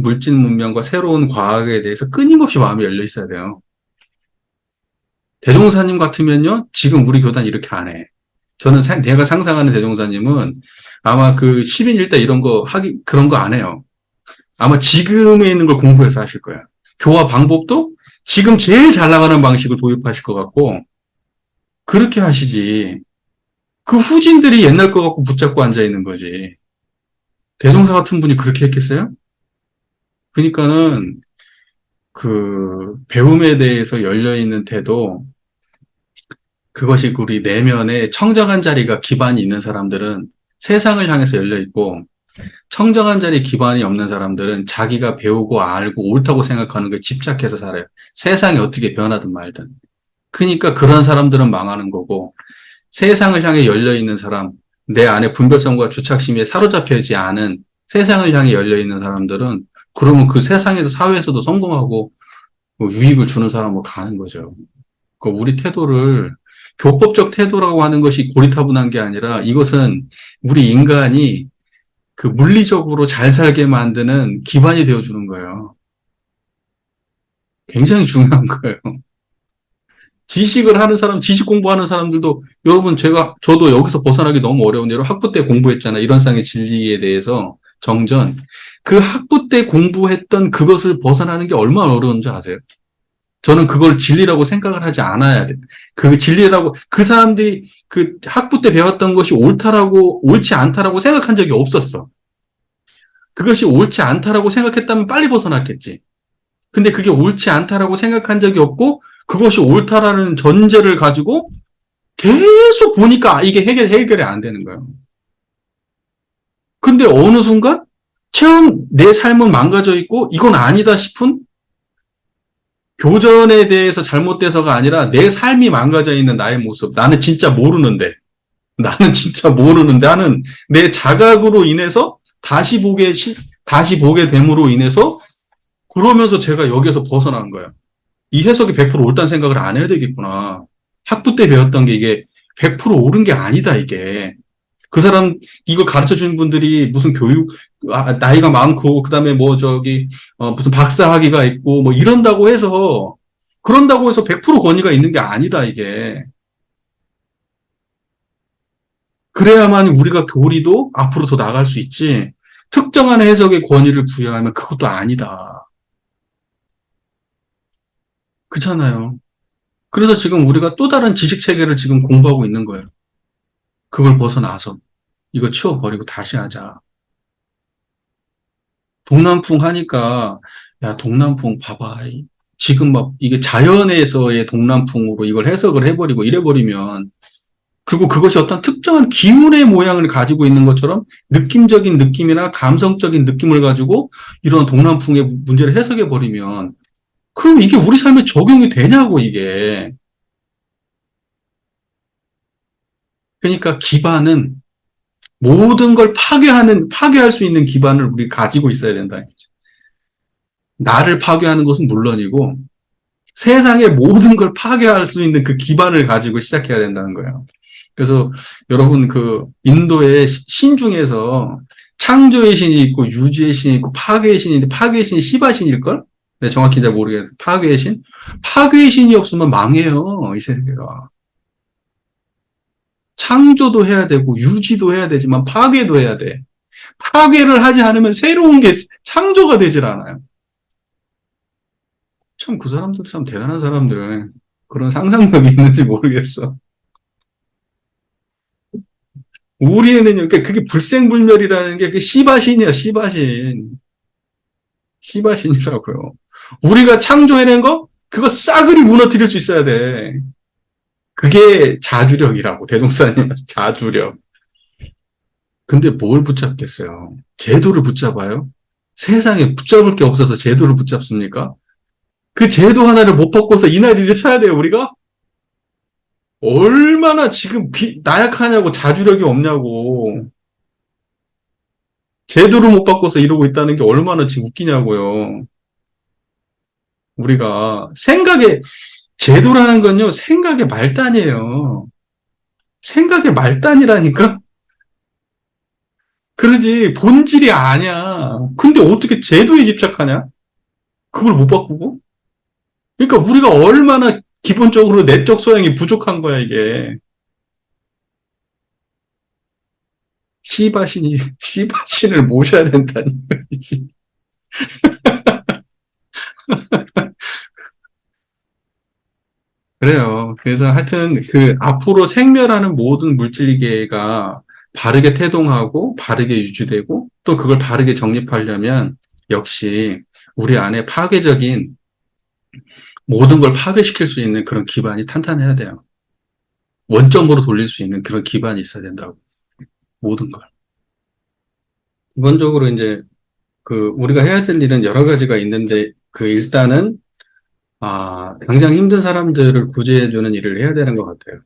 물질 문명과 새로운 과학에 대해서 끊임없이 마음이 열려 있어야 돼요. 대종사님 같으면요, 지금 우리 교단 이렇게 안 해. 내가 상상하는 대종사님은 아마 그 10인 1대 이런 거 그런 거 안 해요. 아마 지금에 있는 걸 공부해서 하실 거야. 교화 방법도 지금 제일 잘 나가는 방식을 도입하실 것 같고, 그렇게 하시지. 그 후진들이 옛날 거 갖고 붙잡고 앉아 있는 거지. 대종사 같은 분이 그렇게 했겠어요? 그러니까는 그 배움에 대해서 열려 있는 태도, 그것이 우리 내면에 청정한 자리가 기반이 있는 사람들은 세상을 향해서 열려 있고, 청정한 자리 기반이 없는 사람들은 자기가 배우고 알고 옳다고 생각하는 걸 집착해서 살아요. 세상이 어떻게 변하든 말든. 그러니까 그런 사람들은 망하는 거고, 세상을 향해 열려 있는 사람, 내 안에 분별성과 주착심에 사로잡혀있지 않은 세상을 향해 열려 있는 사람들은 그러면 그 세상에서 사회에서도 성공하고 뭐 유익을 주는 사람으로 가는 거죠. 그 우리 태도를 교법적 태도라고 하는 것이 고리타분한 게 아니라 이것은 우리 인간이 그 물리적으로 잘 살게 만드는 기반이 되어주는 거예요. 굉장히 중요한 거예요. 지식을 하는 사람, 지식 공부하는 사람들도, 여러분, 저도 여기서 벗어나기 너무 어려운 예로 학부 때 공부했잖아요. 이런 상의 진리에 대해서 정전. 그 학부 때 공부했던 그것을 벗어나는 게 얼마나 어려운지 아세요? 저는 그걸 진리라고 생각을 하지 않아야 돼. 그 진리라고, 그 사람들이 그 학부 때 배웠던 것이 옳지 않다라고 생각한 적이 없었어. 그것이 옳지 않다라고 생각했다면 빨리 벗어났겠지. 근데 그게 옳지 않다라고 생각한 적이 없고, 그것이 옳다라는 전제를 가지고 계속 보니까 이게 해결이 안 되는 거예요. 근데 어느 순간, 내 삶은 망가져 있고, 이건 아니다 싶은 교전에 대해서 잘못돼서가 아니라 내 삶이 망가져 있는 나의 모습. 나는 진짜 모르는데 하는 내 자각으로 인해서 다시 보게 됨으로 인해서 그러면서 제가 여기에서 벗어난 거예요. 이 해석이 100% 옳다는 생각을 안 해야 되겠구나. 학부 때 배웠던 게 이게 100% 옳은 게 아니다, 이게. 그 사람, 이걸 가르쳐 주는 분들이 무슨 나이가 많고, 그 다음에 무슨 박사학위가 있고, 뭐 그런다고 해서 100% 권위가 있는 게 아니다, 이게. 그래야만 우리가 교리도 앞으로 더 나갈 수 있지. 특정한 해석의 권위를 부여하면 그것도 아니다. 그렇잖아요. 그래서 지금 우리가 또 다른 지식 체계를 지금 공부하고 있는 거예요. 그걸 벗어나서 이거 치워버리고 다시 하자. 동남풍 하니까 야 동남풍 봐봐. 지금 막 이게 자연에서의 동남풍으로 이걸 해석을 해버리고 이래버리면 그리고 그것이 어떤 특정한 기운의 모양을 가지고 있는 것처럼 느낌적인 느낌이나 감성적인 느낌을 가지고 이런 동남풍의 문제를 해석해버리면 그럼 이게 우리 삶에 적용이 되냐고 이게. 그러니까 기반은 모든 걸 파괴할 수 있는 기반을 우리 가지고 있어야 된다. 나를 파괴하는 것은 물론이고, 세상의 모든 걸 파괴할 수 있는 그 기반을 가지고 시작해야 된다는 거예요. 그래서 여러분 그 인도의 신 중에서 창조의 신이 있고 유지의 신이 있고 파괴의 신이 있는데 파괴의 신이 시바 신일걸? 네, 정확히 잘 모르겠어요. 파괴의 신? 파괴의 신이 없으면 망해요, 이 세계가. 창조도 해야 되고 유지도 해야 되지만 파괴도 해야 돼. 파괴를 하지 않으면 새로운 게 창조가 되질 않아요. 참 그 사람들 참 대단한 사람들은 그런 상상력이 있는지 모르겠어. 우리는, 그러니까 그게 불생불멸이라는 게 그 시바신이야, 시바신. 시바신이라고요. 우리가 창조해낸 거? 그거 싸그리 무너뜨릴 수 있어야 돼. 그게 자주력이라고, 대종사님. 자주력. 근데 뭘 붙잡겠어요? 제도를 붙잡아요? 세상에 붙잡을 게 없어서 제도를 붙잡습니까? 그 제도 하나를 못 바꿔서 이날이를 쳐야 돼요, 우리가? 얼마나 지금 나약하냐고, 자주력이 없냐고. 제도를 못 바꿔서 이러고 있다는 게 얼마나 지금 웃기냐고요. 우리가 제도라는 건요, 생각의 말단이에요. 생각의 말단이라니까? 그러지, 본질이 아니야. 근데 어떻게 제도에 집착하냐? 그걸 못 바꾸고? 그러니까 우리가 얼마나 기본적으로 내적 소양이 부족한 거야, 이게. 시바신을 모셔야 된다니까. 그래요. 그래서 하여튼 앞으로 생멸하는 모든 물질계가 바르게 태동하고 바르게 유지되고 또 그걸 바르게 정립하려면 역시 우리 안에 파괴적인 모든 걸 파괴시킬 수 있는 그런 기반이 탄탄해야 돼요. 원점으로 돌릴 수 있는 그런 기반이 있어야 된다고. 모든 걸. 기본적으로 이제 우리가 해야 될 일은 여러 가지가 있는데 일단은 당장 힘든 사람들을 구제해주는 일을 해야 되는 것 같아요.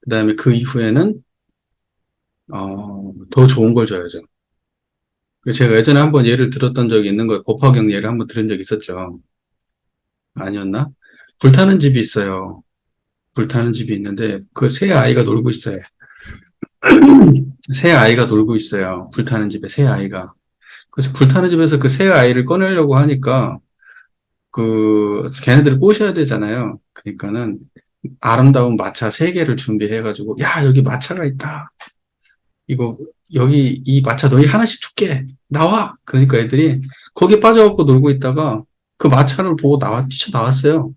그 다음에 그 이후에는 더 좋은 걸 줘야죠. 제가 예전에 한번 예를 들었던 적이 있는 거예요. 곱하경 예를 한번 들은 적이 있었죠. 아니었나? 불타는 집이 있어요. 불타는 집이 있는데 그 새 아이가 놀고 있어요. 새 아이가 놀고 있어요. 불타는 집에 새 아이가. 그래서 불타는 집에서 그 새 아이를 꺼내려고 하니까 걔네들을 꼬셔야 되잖아요. 그러니까는 아름다운 마차 3개를 준비해가지고 야 여기 마차가 있다. 이거 여기 이 마차 너희 하나씩 줄게. 나와. 그러니까 애들이 거기에 빠져갖고 놀고 있다가 그 마차를 보고 뛰쳐나왔어요.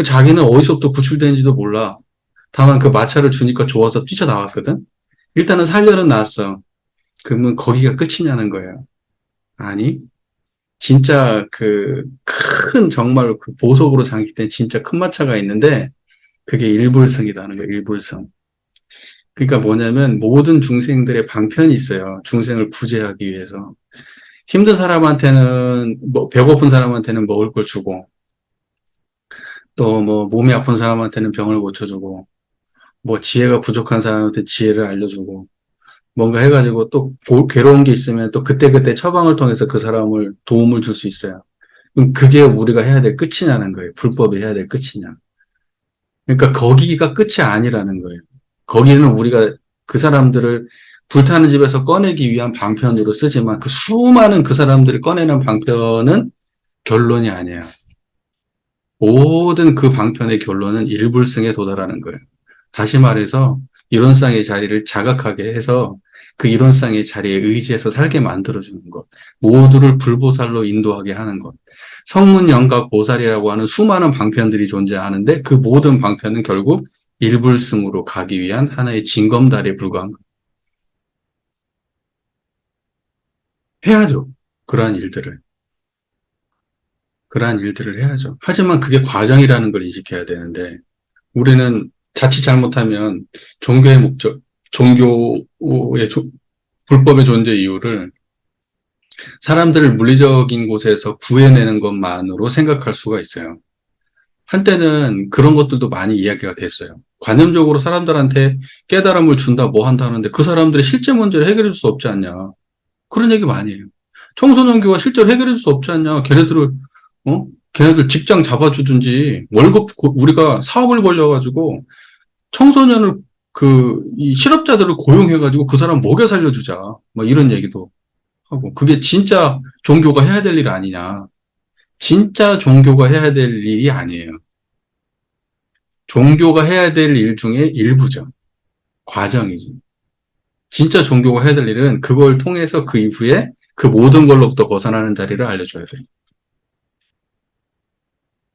자기는 어디서부터 구출되는지도 몰라. 다만 그 마차를 주니까 좋아서 뛰쳐나왔거든. 일단은 살려는 나왔어. 그러면 거기가 끝이냐는 거예요. 아니, 진짜 정말 보석으로 장식된 진짜 큰 마차가 있는데 그게 일불승이라는 거예요. 일불승. 그러니까 뭐냐면 모든 중생들의 방편이 있어요. 중생을 구제하기 위해서. 힘든 사람한테는 배고픈 사람한테는 먹을 걸 주고 또 몸이 아픈 사람한테는 병을 고쳐주고 지혜가 부족한 사람한테 지혜를 알려주고 뭔가 해가지고 또 괴로운 게 있으면 또 그때그때 처방을 통해서 그 사람을 도움을 줄 수 있어요. 그럼 그게 우리가 해야 될 끝이냐는 거예요. 불법이 해야 될 끝이냐. 그러니까 거기가 끝이 아니라는 거예요. 거기는 우리가 그 사람들을 불타는 집에서 꺼내기 위한 방편으로 쓰지만 그 수많은 그 사람들이 꺼내는 방편은 결론이 아니에요. 모든 그 방편의 결론은 일불승에 도달하는 거예요. 다시 말해서 이론상의 자리를 자각하게 해서 그 이론상의 자리에 의지해서 살게 만들어주는 것. 모두를 불보살로 인도하게 하는 것. 성문영각 보살이라고 하는 수많은 방편들이 존재하는데 그 모든 방편은 결국 일불승으로 가기 위한 하나의 징검다리에 불과한 것. 해야죠. 그러한 일들을. 그러한 일들을 해야죠. 하지만 그게 과정이라는 걸 인식해야 되는데 우리는 자칫 잘못하면 종교의 목적, 종교의 불법의 존재 이유를 사람들을 물리적인 곳에서 구해내는 것만으로 생각할 수가 있어요. 한때는 그런 것들도 많이 이야기가 됐어요. 관념적으로 사람들한테 깨달음을 준다, 뭐 한다 하는데 그 사람들의 실제 문제를 해결해 줄 수 없지 않냐. 그런 얘기 많이 해요. 청소년교가 실제로 해결해 줄 수 없지 않냐. 걔네들 직장 잡아주든지 우리가 사업을 벌려가지고 청소년을 이 실업자들을 고용해가지고 그 사람 먹여 살려주자. 뭐 이런 얘기도 하고. 그게 진짜 종교가 해야 될 일 아니냐. 진짜 종교가 해야 될 일이 아니에요. 종교가 해야 될 일 중에 일부죠. 과정이지. 진짜 종교가 해야 될 일은 그걸 통해서 그 이후에 그 모든 걸로부터 벗어나는 자리를 알려줘야 돼요.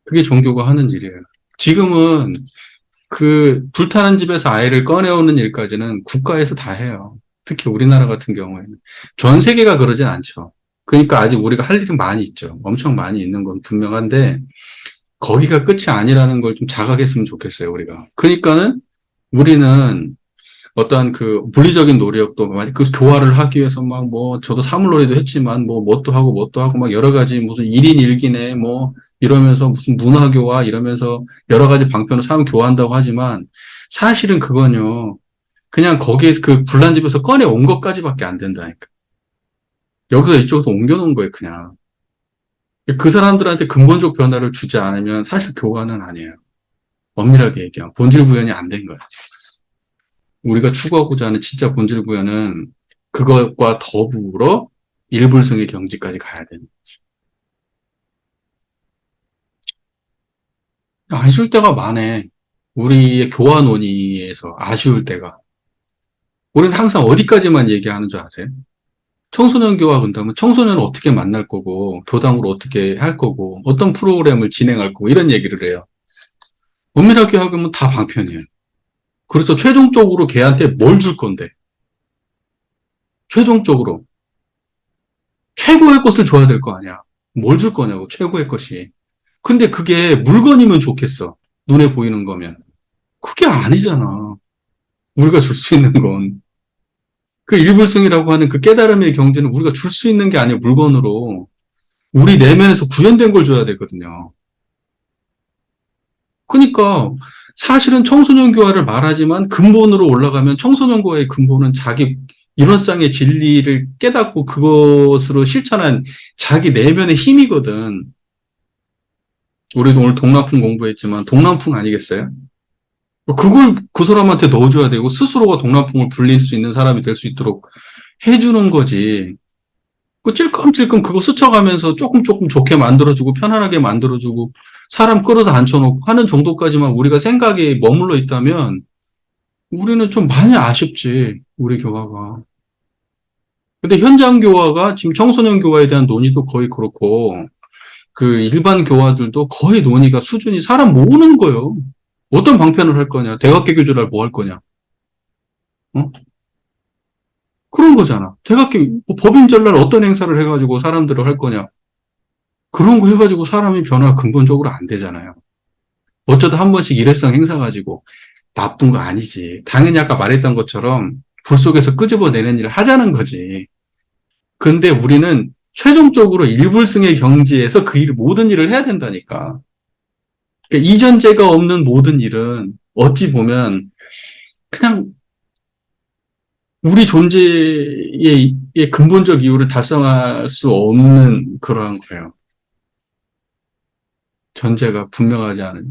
그게 종교가 하는 일이에요. 지금은 그 불타는 집에서 아이를 꺼내오는 일까지는 국가에서 다 해요. 특히 우리나라 같은 경우에는. 전 세계가 그러진 않죠. 그러니까 아직 우리가 할 일이 많이 있죠. 엄청 많이 있는 건 분명한데 거기가 끝이 아니라는 걸 좀 자각했으면 좋겠어요, 우리가. 그러니까는 우리는 어떠한 그 물리적인 노력도 많이 그 교화를 하기 위해서 막 뭐 저도 사물놀이도 했지만 뭐 뭣도 하고 막 여러 가지 무슨 1인 1기네 뭐 이러면서 무슨 문화교화 이러면서 여러 가지 방편으로 사람 교화한다고 하지만 사실은 그건요. 그냥 거기에 그 불난 집에서 꺼내 온 것까지밖에 안 된다니까. 여기서 이쪽으로 옮겨놓은 거예요, 그냥. 그 사람들한테 근본적 변화를 주지 않으면 사실 교화는 아니에요. 엄밀하게 얘기하면 본질 구현이 안 된 거예요. 우리가 추구하고자 하는 진짜 본질 구현은 그것과 더불어 일불승의 경지까지 가야 되는. 아쉬울 때가 많아. 우리의 교화 논의에서 아쉬울 때가. 우리는 항상 어디까지만 얘기하는 줄 아세요? 청소년 교화 그런다면 청소년을 어떻게 만날 거고, 교당으로 어떻게 할 거고, 어떤 프로그램을 진행할 거고, 이런 얘기를 해요. 엄밀하게 하면 다 방편이에요. 그래서 최종적으로 걔한테 뭘 줄 건데, 최종적으로. 최고의 것을 줘야 될 거 아니야. 뭘 줄 거냐고, 최고의 것이. 근데 그게 물건이면 좋겠어. 눈에 보이는 거면. 그게 아니잖아. 우리가 줄 수 있는 건. 그 일불승이라고 하는 그 깨달음의 경지는 우리가 줄 수 있는 게 아니야, 물건으로. 우리 내면에서 구현된 걸 줘야 되거든요. 그러니까 사실은 청소년 교화를 말하지만 근본으로 올라가면 청소년 교화의 근본은 자기 일원상의 진리를 깨닫고 그것으로 실천한 자기 내면의 힘이거든. 우리도 오늘 동남풍 공부했지만 동남풍 아니겠어요? 그걸 그 사람한테 넣어줘야 되고 스스로가 동남풍을 불릴 수 있는 사람이 될 수 있도록 해주는 거지. 그 찔끔찔끔 그거 스쳐가면서 조금 조금 좋게 만들어주고 편안하게 만들어주고 사람 끌어서 앉혀놓고 하는 정도까지만 우리가 생각에 머물러 있다면 우리는 좀 많이 아쉽지, 우리 교화가. 근데 현장 교화가 지금 청소년 교화에 대한 논의도 거의 그렇고 그 일반 교화들도 거의 논의가 수준이 사람 모으는 거예요. 어떤 방편을 할 거냐? 대각계 교주랄 뭐 할 거냐? 어? 그런 거잖아. 대각계 뭐 법인전날 어떤 행사를 해가지고 사람들을 할 거냐? 그런 거 해가지고 사람이 변화가 근본적으로 안 되잖아요. 어쩌다 한 번씩 일회성 행사 가지고 나쁜 거 아니지. 당연히 아까 말했던 것처럼 불 속에서 끄집어내는 일을 하자는 거지. 근데 우리는 최종적으로 일불승의 경지에서 그 일, 모든 일을 해야 된다니까. 그러니까 이전제가 없는 모든 일은 어찌 보면 그냥 우리 존재의 근본적 이유를 달성할 수 없는 그러한 거예요. 전제가 분명하지 않은.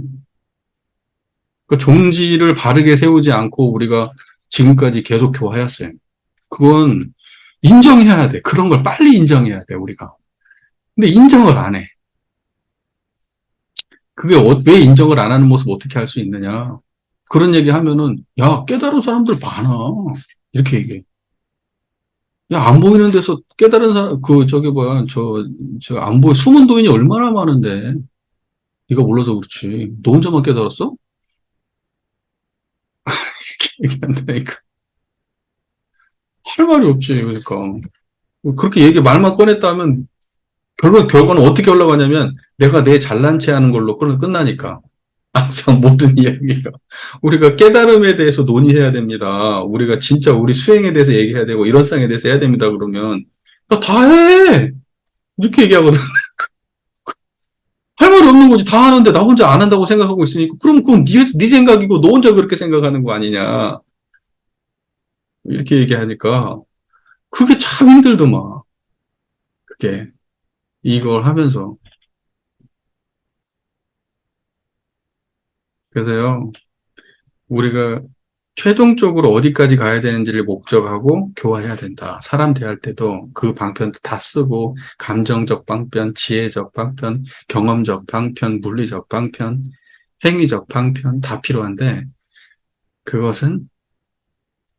그 종지를 바르게 세우지 않고 우리가 지금까지 계속 교화했어요. 그건 인정해야 돼. 그런 걸 빨리 인정해야 돼, 우리가. 근데 인정을 안 해. 그게 왜 인정을 안 하는 모습 어떻게 할 수 있느냐. 그런 얘기 하면은, 야, 깨달은 사람들 많아. 이렇게 얘기해. 야, 안 보이는 데서 깨달은 사람, 저기 뭐야, 안 숨은 도인이 얼마나 많은데. 네가 몰라서 그렇지. 너 혼자만 깨달았어? 이렇게 얘기한다니까. 할 말이 없지, 그러니까. 그렇게 말만 꺼냈다면, 결과는 어떻게 올라가냐면, 내가 내 잘난 체 하는 걸로 끝나니까. 항상 모든 이야기가. 우리가 깨달음에 대해서 논의해야 됩니다. 우리가 진짜 우리 수행에 대해서 얘기해야 되고, 일원상에 대해서 해야 됩니다. 그러면, 야, 다 해! 이렇게 얘기하거든. 할 말이 없는 거지. 다 하는데 나 혼자 안 한다고 생각하고 있으니까, 그럼 그건 네 생각이고, 너 혼자 그렇게 생각하는 거 아니냐. 이렇게 얘기하니까, 그게 참 힘들더만. 그게, 이걸 하면서. 그래서요, 우리가 최종적으로 어디까지 가야 되는지를 목적하고 교화해야 된다. 사람 대할 때도 그 방편도 다 쓰고, 감정적 방편, 지혜적 방편, 경험적 방편, 물리적 방편, 행위적 방편 다 필요한데, 그것은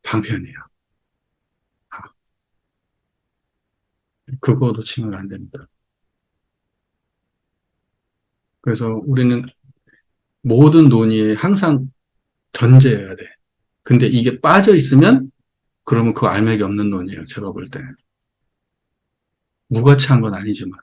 방편이에요. 그거 놓치면 안 됩니다. 그래서 우리는 모든 논의에 항상 전제해야 돼. 근데 이게 빠져 있으면 그러면 그거 알맥이 없는 논이에요. 제가 볼 때. 무가치한 건 아니지만.